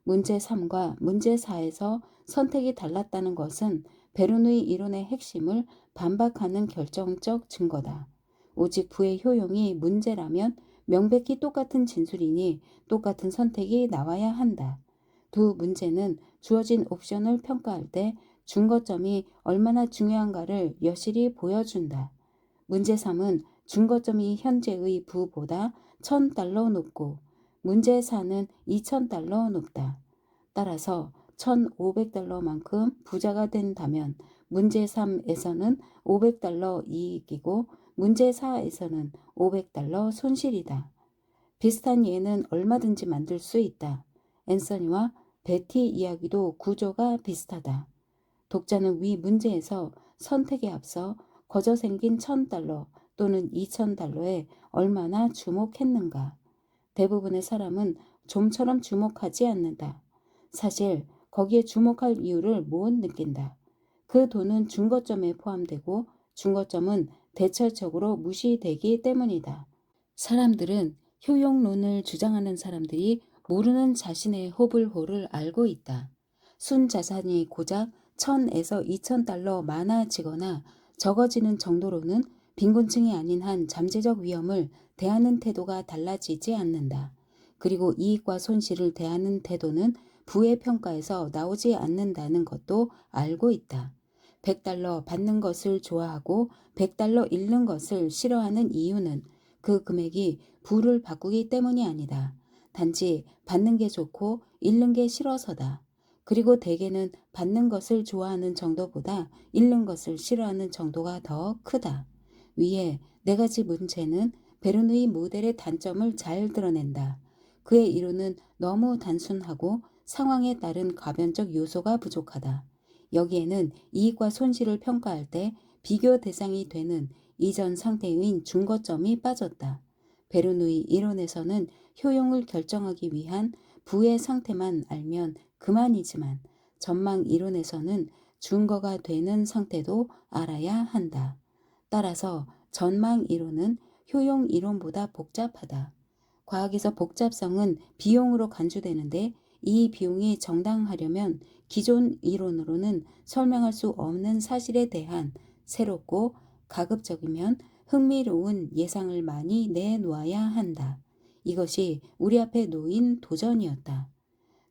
문제 3과 문제 4에서 선택이 달랐다는 것은 베르누이 이론의 핵심을 반박하는 결정적 증거다. 오직 부의 효용이 문제라면 명백히 똑같은 진술이니 똑같은 선택이 나와야 한다. 두 문제는 주어진 옵션을 평가할 때 준거점이 얼마나 중요한가를 여실히 보여준다. 문제 3은 준거점이 현재의 부보다 1000달러 높고 문제 4는 2000달러 높다. 따라서 1500달러만큼 부자가 된다면 문제 3에서는 500달러 이익이고 문제 4에서는 $500 손실이다. 비슷한 예는 얼마든지 만들 수 있다. 앤서니와 베티 이야기도 구조가 비슷하다. 독자는 위 문제에서 선택에 앞서 거저 생긴 $1,000 또는 $2,000에 얼마나 주목했는가. 대부분의 사람은 좀처럼 주목하지 않는다. 사실 거기에 주목할 이유를 못 느낀다. 그 돈은 중거점에 포함되고 중거점은 대체적으로 무시되기 때문이다. 사람들은 효용론을 주장하는 사람들이 모르는 자신의 호불호를 알고 있다. 순자산이 고작 $1,000에서 $2,000 많아지거나 적어지는 정도로는 빈곤층이 아닌 한 잠재적 위험을 대하는 태도가 달라지지 않는다. 그리고 이익과 손실을 대하는 태도는 부의 평가에서 나오지 않는다는 것도 알고 있다. $100 받는 것을 좋아하고 $100 잃는 것을 싫어하는 이유는 그 금액이 부를 바꾸기 때문이 아니다. 단지 받는 게 좋고 잃는 게 싫어서다. 그리고 대개는 받는 것을 좋아하는 정도보다 잃는 것을 싫어하는 정도가 더 크다. 위에 네 가지 문제는 베르누이 모델의 단점을 잘 드러낸다. 그의 이론은 너무 단순하고 상황에 따른 가변적 요소가 부족하다. 여기에는 이익과 손실을 평가할 때 비교 대상이 되는 이전 상태인 중거점이 빠졌다. 베르누이 이론에서는 효용을 결정하기 위한 부의 상태만 알면 그만이지만 전망 이론에서는 준거가 되는 상태도 알아야 한다. 따라서 전망 이론은 효용 이론보다 복잡하다. 과학에서 복잡성은 비용으로 간주되는데 이 비용이 정당하려면 기존 이론으로는 설명할 수 없는 사실에 대한 새롭고 가급적이면 흥미로운 예상을 많이 내놓아야 한다. 이것이 우리 앞에 놓인 도전이었다.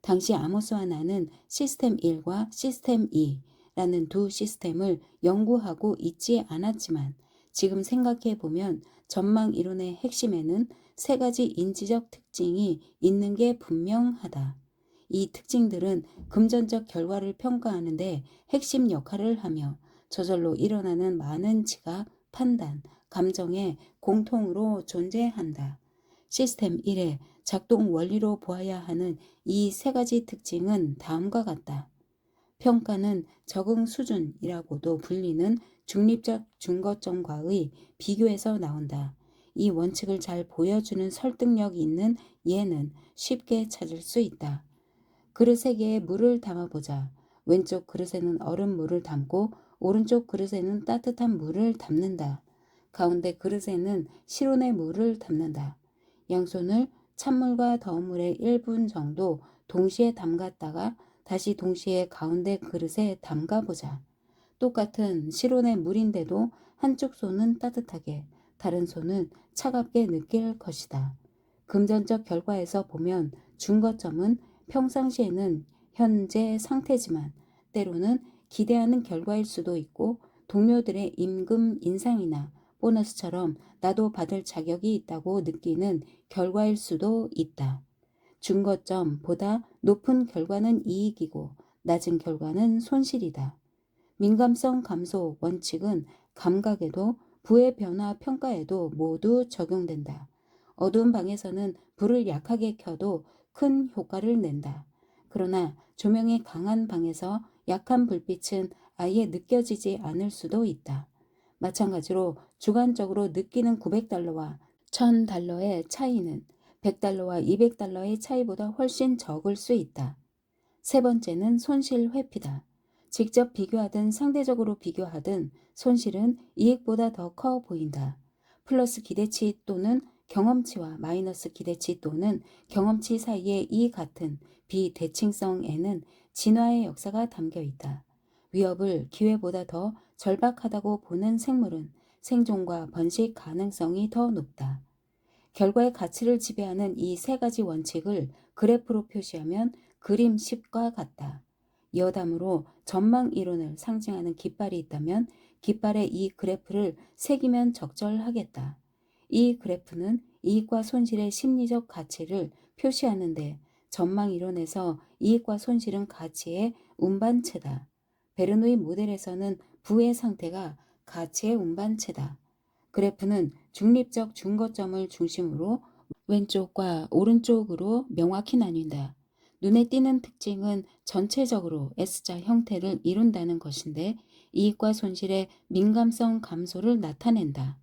당시 아모스와 나는 시스템 1과 시스템 2라는 두 시스템을 연구하고 있지 않았지만 지금 생각해 보면 전망 이론의 핵심에는 세 가지 인지적 특징이 있는 게 분명하다. 이 특징들은 금전적 결과를 평가하는데 핵심 역할을 하며 저절로 일어나는 많은 지각, 판단, 감정에 공통으로 존재한다. 시스템 1의 작동 원리로 보아야 하는 이 세 가지 특징은 다음과 같다. 평가는 적응 수준이라고도 불리는 중립적 중거점과의 비교에서 나온다. 이 원칙을 잘 보여주는 설득력 있는 예는 쉽게 찾을 수 있다. 그릇 3개에 물을 담아보자. 왼쪽 그릇에는 얼음 물을 담고 오른쪽 그릇에는 따뜻한 물을 담는다. 가운데 그릇에는 실온의 물을 담는다. 양손을 찬물과 더운 물에 1분 정도 동시에 담갔다가 다시 동시에 가운데 그릇에 담가보자. 똑같은 실온의 물인데도 한쪽 손은 따뜻하게, 다른 손은 차갑게 느낄 것이다. 금전적 결과에서 보면 중거점은 평상시에는 현재 상태지만 때로는 기대하는 결과일 수도 있고 동료들의 임금 인상이나 보너스처럼 나도 받을 자격이 있다고 느끼는 결과일 수도 있다. 중거점보다 높은 결과는 이익이고 낮은 결과는 손실이다. 민감성 감소 원칙은 감각에도 부의 변화 평가에도 모두 적용된다. 어두운 방에서는 불을 약하게 켜도 큰 효과를 낸다. 그러나 조명이 강한 방에서 약한 불빛은 아예 느껴지지 않을 수도 있다. 마찬가지로 주관적으로 느끼는 $900와 $1,000의 차이는 $100와 $200의 차이보다 훨씬 적을 수 있다. 세 번째는 손실 회피다. 직접 비교하든 상대적으로 비교하든 손실은 이익보다 더 커 보인다. 플러스 기대치 또는 경험치와 마이너스 기대치 또는 경험치 사이의 이 같은 비대칭성에는 진화의 역사가 담겨 있다. 위협을 기회보다 더 절박하다고 보는 생물은 생존과 번식 가능성이 더 높다. 결과의 가치를 지배하는 이 세 가지 원칙을 그래프로 표시하면 그림 10과 같다. 여담으로 전망 이론을 상징하는 깃발이 있다면 깃발에 이 그래프를 새기면 적절하겠다. 이 그래프는 이익과 손실의 심리적 가치를 표시하는데 전망 이론에서 이익과 손실은 가치의 운반체다. 베르누이 모델에서는 부의 상태가 가치의 운반체다. 그래프는 중립적 중거점을 중심으로 왼쪽과 오른쪽으로 명확히 나뉜다. 눈에 띄는 특징은 전체적으로 S자 형태를 이룬다는 것인데 이익과 손실의 민감성 감소를 나타낸다.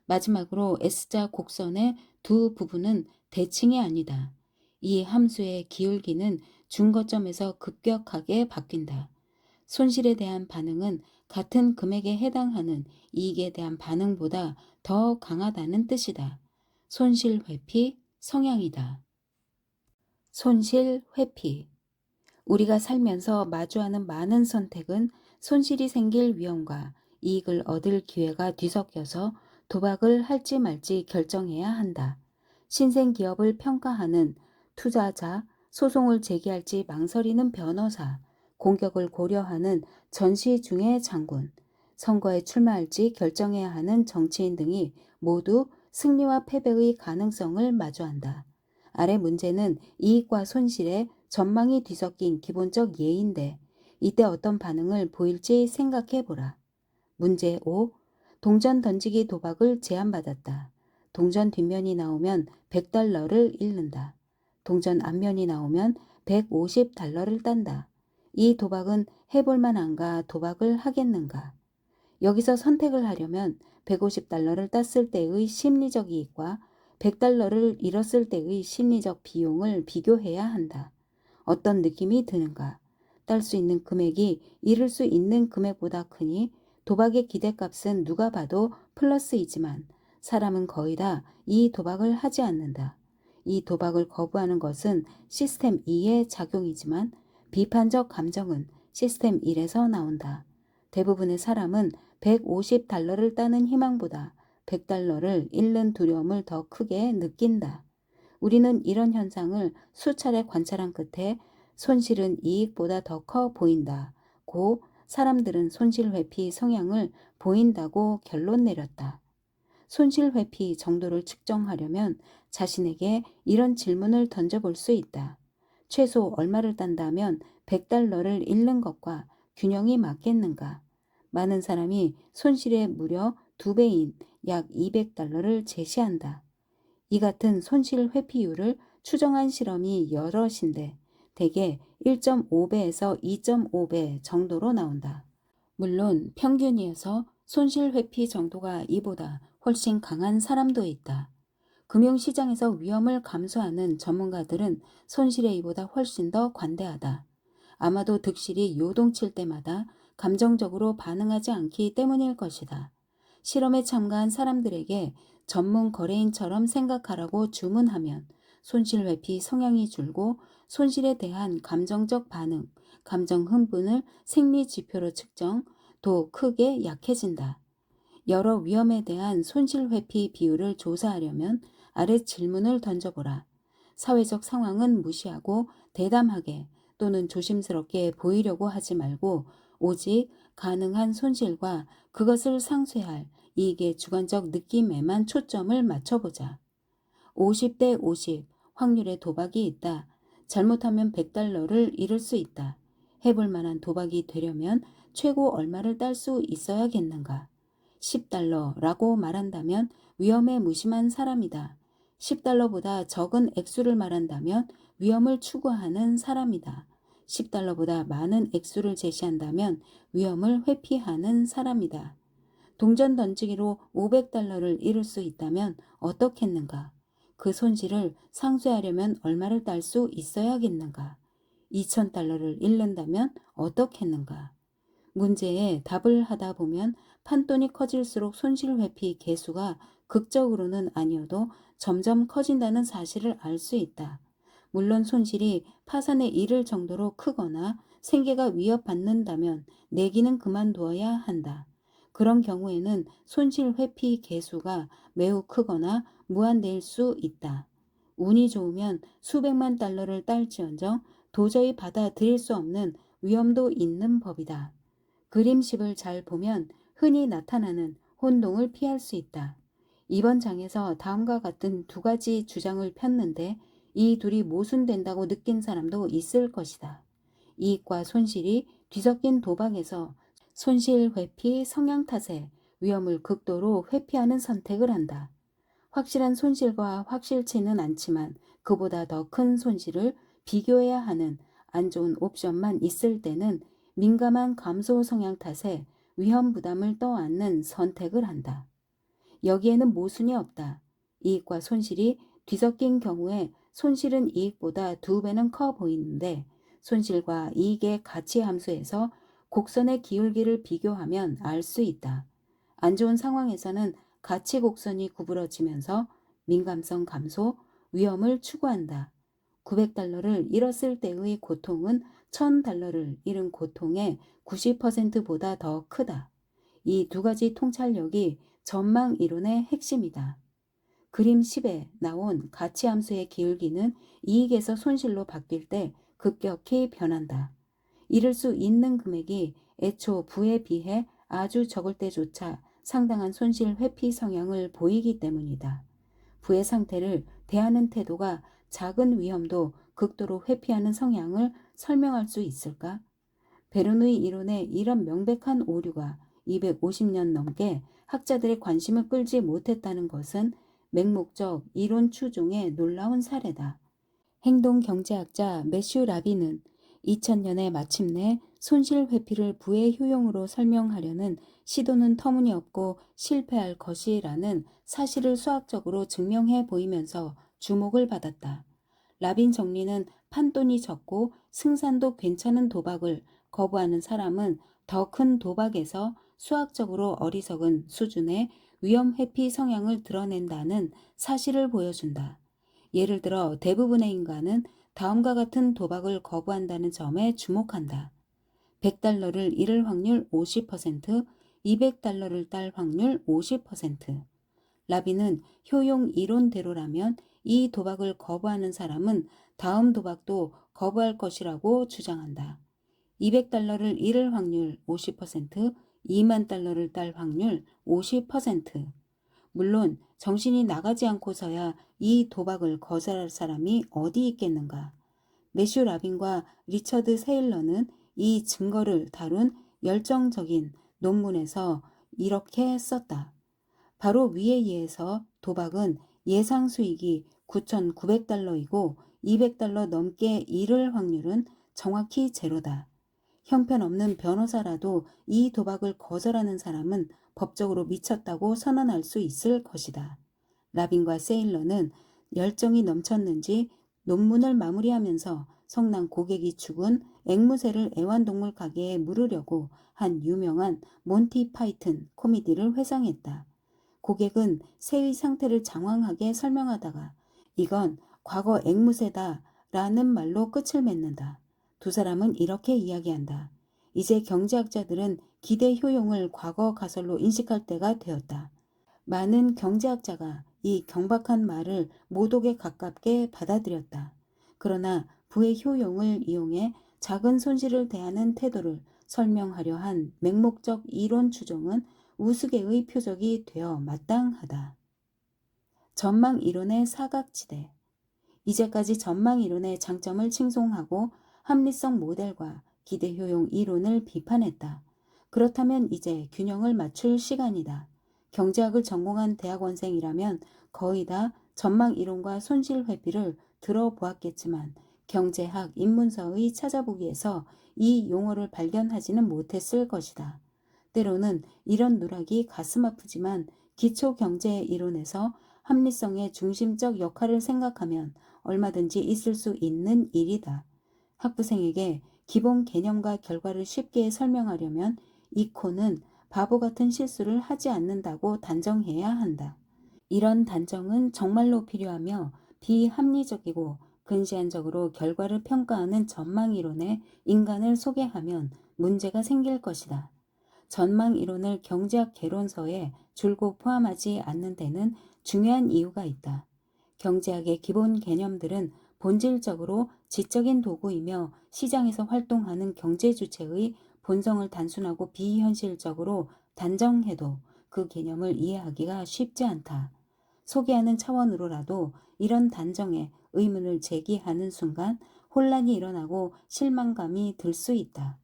마지막으로 S자 곡선의 두 부분은 대칭이 아니다. 이 함수의 기울기는 중거점에서 급격하게 바뀐다. 손실에 대한 반응은 같은 금액에 해당하는 이익에 대한 반응보다 더 강하다는 뜻이다. 손실 회피 성향이다. 손실 회피. 우리가 살면서 마주하는 많은 선택은 손실이 생길 위험과 이익을 얻을 기회가 뒤섞여서 도박을 할지 말지 결정해야 한다. 신생 기업을 평가하는 투자자, 소송을 제기할지 망설이는 변호사, 공격을 고려하는 전시 중의 장군, 선거에 출마할지 결정해야 하는 정치인 등이 모두 승리와 패배의 가능성을 마주한다. 아래 문제는 이익과 손실의 전망이 뒤섞인 기본적 예인데 이때 어떤 반응을 보일지 생각해 보라. 문제 5. 동전 던지기 도박을 제안받았다. 동전 뒷면이 나오면 $100를 잃는다. 동전 앞면이 나오면 $150를 딴다. 이 도박은 해볼 만한가 도박을 하겠는가? 여기서 선택을 하려면 $150를 땄을 때의 심리적 이익과 $100를 잃었을 때의 심리적 비용을 비교해야 한다. 어떤 느낌이 드는가? 딸 수 있는 금액이 잃을 수 있는 금액보다 크니 도박의 기대값은 누가 봐도 플러스이지만 사람은 거의 다 이 도박을 하지 않는다. 이 도박을 거부하는 것은 시스템 2의 작용이지만 비판적 감정은 시스템 1에서 나온다. 대부분의 사람은 $150를 따는 희망보다 $100를 잃는 두려움을 더 크게 느낀다. 우리는 이런 현상을 수차례 관찰한 끝에 손실은 이익보다 더 커 보인다고 사람들은 손실 회피 성향을 보인다고 결론 내렸다. 손실 회피 정도를 측정하려면 자신에게 이런 질문을 던져볼 수 있다. 최소 얼마를 딴다면 $100를 잃는 것과 균형이 맞겠는가? 많은 사람이 손실의 무려 2배인 약 $200를 제시한다. 이 같은 손실 회피율을 추정한 실험이 여럿인데 대개 1.5배에서 2.5배 정도로 나온다. 물론 평균이어서 손실 회피 정도가 이보다 훨씬 강한 사람도 있다. 금융시장에서 위험을 감수하는 전문가들은 손실에 이보다 훨씬 더 관대하다. 아마도 득실이 요동칠 때마다 감정적으로 반응하지 않기 때문일 것이다. 실험에 참가한 사람들에게 전문 거래인처럼 생각하라고 주문하면 손실 회피 성향이 줄고 손실에 대한 감정적 반응, 감정 흥분을 생리 지표로 측정, 또 크게 약해진다. 여러 위험에 대한 손실 회피 비율을 조사하려면 아래 질문을 던져보라. 사회적 상황은 무시하고 대담하게 또는 조심스럽게 보이려고 하지 말고 오직 가능한 손실과 그것을 상쇄할 이익의 주관적 느낌에만 초점을 맞춰보자. 50대 50 확률의 도박이 있다. 잘못하면 $100를 잃을 수 있다. 해볼 만한 도박이 되려면 최고 얼마를 딸 수 있어야겠는가? $10라고 말한다면 위험에 무심한 사람이다. $10보다 적은 액수를 말한다면 위험을 추구하는 사람이다. $10보다 많은 액수를 제시한다면 위험을 회피하는 사람이다. 동전 던지기로 $500를 잃을 수 있다면 어떻겠는가? 그 손실을 상쇄하려면 얼마를 딸 수 있어야겠는가? $2000를 잃는다면 어떻겠는가? 문제에 답을 하다 보면 판돈이 커질수록 손실 회피 개수가 극적으로는 아니어도 점점 커진다는 사실을 알 수 있다. 물론 손실이 파산에 이를 정도로 크거나 생계가 위협받는다면 내기는 그만두어야 한다. 그런 경우에는 손실 회피 개수가 매우 크거나 무한대일 수 있다. 운이 좋으면 수백만 달러를 딸지언정 도저히 받아들일 수 없는 위험도 있는 법이다. 그림식을 잘 보면 흔히 나타나는 혼동을 피할 수 있다. 이번 장에서 다음과 같은 두 가지 주장을 폈는데 이 둘이 모순된다고 느낀 사람도 있을 것이다. 이익과 손실이 뒤섞인 도박에서 손실 회피 성향 탓에 위험을 극도로 회피하는 선택을 한다. 확실한 손실과 확실치는 않지만 그보다 더 큰 손실을 비교해야 하는 안 좋은 옵션만 있을 때는 민감한 감소 성향 탓에 위험 부담을 떠안는 선택을 한다. 여기에는 모순이 없다. 이익과 손실이 뒤섞인 경우에 손실은 이익보다 2배는 커 보이는데 손실과 이익의 가치 함수에서 곡선의 기울기를 비교하면 알 수 있다. 안 좋은 상황에서는 가치 곡선이 구부러지면서 민감성 감소, 위험을 추구한다. 900달러를 잃었을 때의 고통은 1000달러를 잃은 고통의 90%보다 더 크다. 이 두 가지 통찰력이 전망 이론의 핵심이다. 그림 10에 나온 가치 함수의 기울기는 이익에서 손실로 바뀔 때 급격히 변한다. 잃을 수 있는 금액이 애초 부에 비해 아주 적을 때조차 상당한 손실 회피 성향을 보이기 때문이다. 부의 상태를 대하는 태도가 작은 위험도 극도로 회피하는 성향을 설명할 수 있을까? 베르누이 이론의 이런 명백한 오류가 250년 넘게 학자들의 관심을 끌지 못했다는 것은 맹목적 이론 추종의 놀라운 사례다. 행동경제학자 매슈 라비는 2000년에 마침내 손실 회피를 부의 효용으로 설명하려는 시도는 터무니없고 실패할 것이라는 사실을 수학적으로 증명해 보이면서 주목을 받았다. 라빈 정리는 판돈이 적고 승산도 괜찮은 도박을 거부하는 사람은 더 큰 도박에서 수학적으로 어리석은 수준의 위험 회피 성향을 드러낸다는 사실을 보여준다. 예를 들어 대부분의 인간은 다음과 같은 도박을 거부한다는 점에 주목한다. 100달러를 잃을 확률 50%, 200달러를 딸 확률 50%. 라비는 효용 이론대로라면 이 도박을 거부하는 사람은 다음 도박도 거부할 것이라고 주장한다. 200달러를 잃을 확률 50%, 2만 달러를 딸 확률 50%. 물론 정신이 나가지 않고서야 이 도박을 거절할 사람이 어디 있겠는가. 매슈 라빈과 리처드 세일러는 이 증거를 다룬 열정적인 논문에서 이렇게 썼다. 바로 위에 의해서 도박은 예상 수익이 9,900달러이고 200달러 넘게 잃을 확률은 정확히 제로다. 형편없는 변호사라도 이 도박을 거절하는 사람은 법적으로 미쳤다고 선언할 수 있을 것이다. 라빈과 세일러는 열정이 넘쳤는지 논문을 마무리하면서 성난 고객이 죽은 앵무새를 애완동물 가게에 물으려고 한 유명한 몬티 파이튼 코미디를 회상했다. 고객은 새의 상태를 장황하게 설명하다가 이건 과거 앵무새다 라는 말로 끝을 맺는다. 두 사람은 이렇게 이야기한다. 이제 경제학자들은 기대 효용을 과거 가설로 인식할 때가 되었다. 많은 경제학자가 이 경박한 말을 모독에 가깝게 받아들였다. 그러나 부의 효용을 이용해 작은 손실을 대하는 태도를 설명하려 한 맹목적 이론 추종은 우스개의 표적이 되어 마땅하다. 전망 이론의 사각지대. 이제까지 전망 이론의 장점을 칭송하고 합리성 모델과 기대 효용 이론을 비판했다. 그렇다면 이제 균형을 맞출 시간이다. 경제학을 전공한 대학원생이라면 거의 다 전망 이론과 손실 회피를 들어보았겠지만 경제학 입문서의 찾아보기에서 이 용어를 발견하지는 못했을 것이다. 때로는 이런 누락이 가슴 아프지만 기초 경제 이론에서 합리성의 중심적 역할을 생각하면 얼마든지 있을 수 있는 일이다. 학부생에게 기본 개념과 결과를 쉽게 설명하려면 이코는 바보 같은 실수를 하지 않는다고 단정해야 한다. 이런 단정은 정말로 필요하며 비합리적이고 근시안적으로 결과를 평가하는 전망이론에 인간을 소개하면 문제가 생길 것이다. 전망이론을 경제학 개론서에 줄곧 포함하지 않는 데는 중요한 이유가 있다. 경제학의 기본 개념들은 본질적으로 지적인 도구이며 시장에서 활동하는 경제 주체의 본성을 단순하고 비현실적으로 단정해도 그 개념을 이해하기가 쉽지 않다. 소개하는 차원으로라도 이런 단정에 의문을 제기하는 순간 혼란이 일어나고 실망감이 들 수 있다.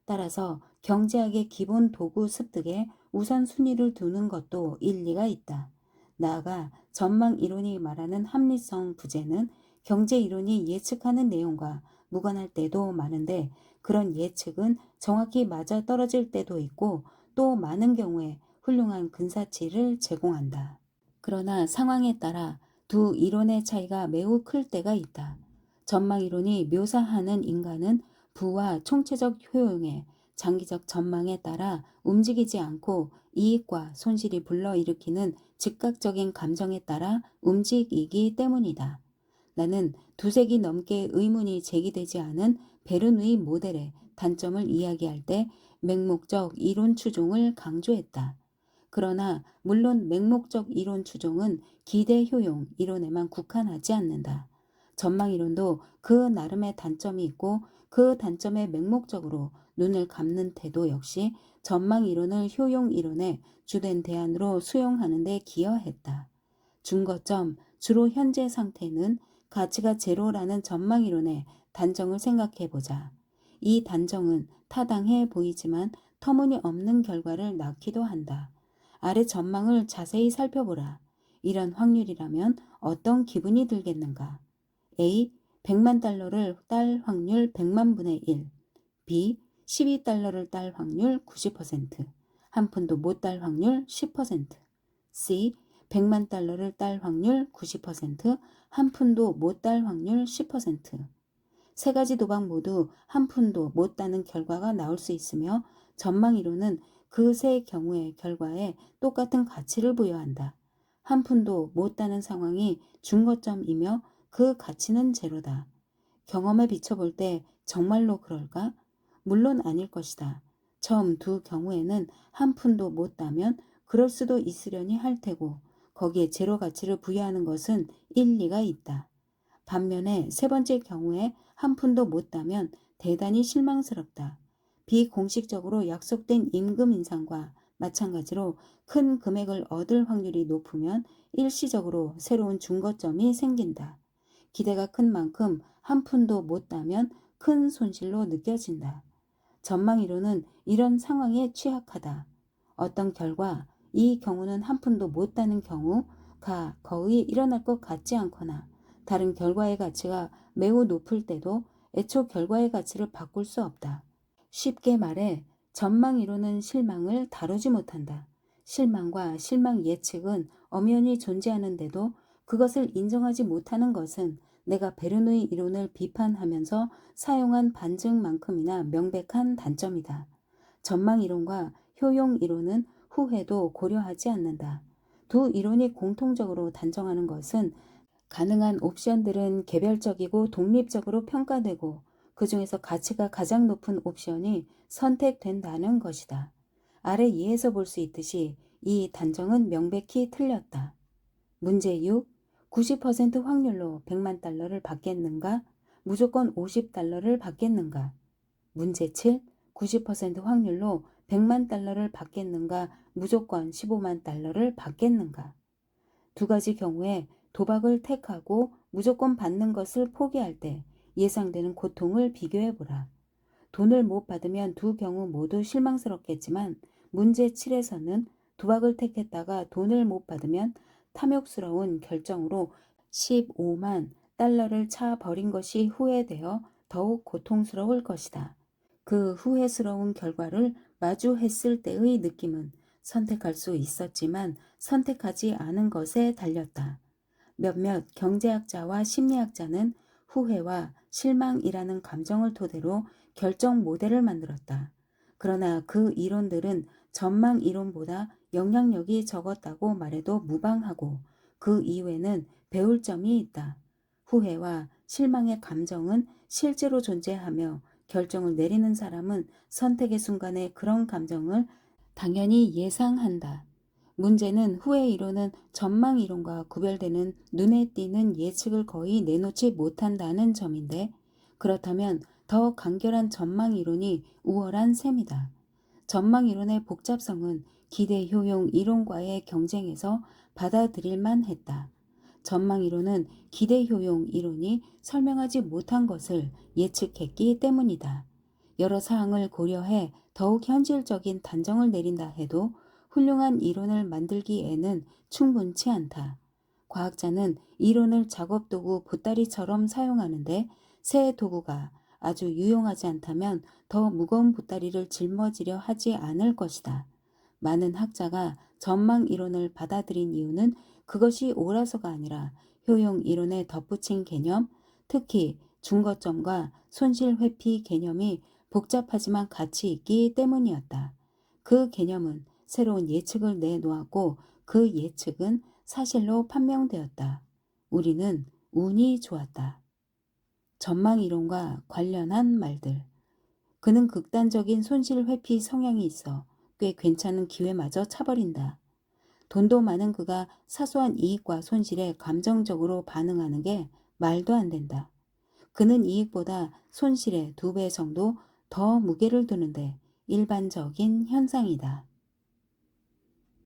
따라서 경제학의 기본 도구 습득에 우선순위를 두는 것도 일리가 있다. 나아가 전망 이론이 말하는 합리성 부재는 경제 이론이 예측하는 내용과 무관할 때도 많은데, 그런 예측은 정확히 맞아떨어질 때도 있고 또 많은 경우에 훌륭한 근사치를 제공한다. 그러나 상황에 따라 두 이론의 차이가 매우 클 때가 있다. 전망 이론이 묘사하는 인간은 부와 총체적 효용에 장기적 전망에 따라 움직이지 않고 이익과 손실이 불러일으키는 즉각적인 감정에 따라 움직이기 때문이다. 나는 두세기 넘게 의문이 제기되지 않은 베르누이 모델의 단점을 이야기할 때 맹목적 이론 추종을 강조했다. 그러나 물론 맹목적 이론 추종은 기대 효용 이론에만 국한하지 않는다. 전망 이론도 그 나름의 단점이 있고, 그 단점에 맹목적으로 눈을 감는 태도 역시 전망 이론을 효용 이론의 주된 대안으로 수용하는 데 기여했다. 중거점, 주로 현재 상태는 가치가 제로라는 전망 이론의 단정을 생각해 보자. 이 단정은 타당해 보이지만 터무니없는 결과를 낳기도 한다. 아래 전망을 자세히 살펴보라. 이런 확률이라면 어떤 기분이 들겠는가? A. 100만 달러를 딸 확률 100만 분의 1. B. 12달러를 딸 확률 90%. 한 푼도 못 딸 확률 10%. C. 100만 달러를 딸 확률 90%, 한 푼도 못 딸 확률 10%. 세 가지 도박 모두 한 푼도 못 따는 결과가 나올 수 있으며, 전망 이론은 그 세 경우의 결과에 똑같은 가치를 부여한다. 한 푼도 못 따는 상황이 중거점이며 그 가치는 제로다. 경험에 비춰볼 때 정말로 그럴까? 물론 아닐 것이다. 처음 두 경우에는 한 푼도 못 따면 그럴 수도 있으려니 할 테고, 거기에 제로 가치를 부여하는 것은 일리가 있다. 반면에 세 번째 경우에 한 푼도 못 따면 대단히 실망스럽다. 비공식적으로 약속된 임금 인상과 마찬가지로 큰 금액을 얻을 확률이 높으면 일시적으로 새로운 중거점이 생긴다. 기대가 큰 만큼 한 푼도 못 따면 큰 손실로 느껴진다. 전망 이론은 이런 상황에 취약하다. 어떤 결과, 이 경우는 한 푼도 못 따는 경우가 거의 일어날 것 같지 않거나 다른 결과의 가치가 매우 높을 때도 애초 결과의 가치를 바꿀 수 없다. 쉽게 말해 전망 이론은 실망을 다루지 못한다. 실망과 실망 예측은 엄연히 존재하는데도 그것을 인정하지 못하는 것은 내가 베르누이 이론을 비판하면서 사용한 반증만큼이나 명백한 단점이다. 전망 이론과 효용 이론은 후회도 고려하지 않는다. 두 이론이 공통적으로 단정하는 것은 가능한 옵션들은 개별적이고 독립적으로 평가되고 그 중에서 가치가 가장 높은 옵션이 선택된다는 것이다. 아래 이에서 볼 수 있듯이 이 단정은 명백히 틀렸다. 문제 6. 90% 확률로 100만 달러를 받겠는가? 무조건 50달러를 받겠는가? 문제 7. 90% 확률로 100만 달러를 받겠는가? 무조건 15만 달러를 받겠는가? 두 가지 경우에 도박을 택하고 무조건 받는 것을 포기할 때 예상되는 고통을 비교해보라. 돈을 못 받으면 두 경우 모두 실망스럽겠지만 문제 7에서는 도박을 택했다가 돈을 못 받으면 탐욕스러운 결정으로 15만 달러를 차 버린 것이 후회되어 더욱 고통스러울 것이다. 그 후회스러운 결과를 마주했을 때의 느낌은 선택할 수 있었지만 선택하지 않은 것에 달렸다. 몇몇 경제학자와 심리학자는 후회와 실망이라는 감정을 토대로 결정 모델을 만들었다. 그러나 그 이론들은 전망 이론보다 영향력이 적었다고 말해도 무방하고, 그 이유에는 배울 점이 있다. 후회와 실망의 감정은 실제로 존재하며 결정을 내리는 사람은 선택의 순간에 그런 감정을 당연히 예상한다. 문제는 후회 이론은 전망 이론과 구별되는 눈에 띄는 예측을 거의 내놓지 못한다는 점인데, 그렇다면 더 간결한 전망 이론이 우월한 셈이다. 전망 이론의 복잡성은 기대 효용 이론과의 경쟁에서 받아들일만 했다. 전망 이론은 기대 효용 이론이 설명하지 못한 것을 예측했기 때문이다. 여러 사항을 고려해 더욱 현실적인 단정을 내린다 해도 훌륭한 이론을 만들기에는 충분치 않다. 과학자는 이론을 작업도구 보따리처럼 사용하는데 새 도구가 아주 유용하지 않다면 더 무거운 보따리를 짊어지려 하지 않을 것이다. 많은 학자가 전망 이론을 받아들인 이유는 그것이 옳아서가 아니라 효용 이론에 덧붙인 개념, 특히 중거점과 손실 회피 개념이 복잡하지만 가치 있기 때문이었다. 그 개념은 새로운 예측을 내놓았고 그 예측은 사실로 판명되었다. 우리는 운이 좋았다. 전망 이론과 관련한 말들. 그는 극단적인 손실 회피 성향이 있어 꽤 괜찮은 기회마저 차버린다. 돈도 많은 그가 사소한 이익과 손실에 감정적으로 반응하는 게 말도 안 된다. 그는 이익보다 손실의 2배 정도 더 무게를 두는데 일반적인 현상이다.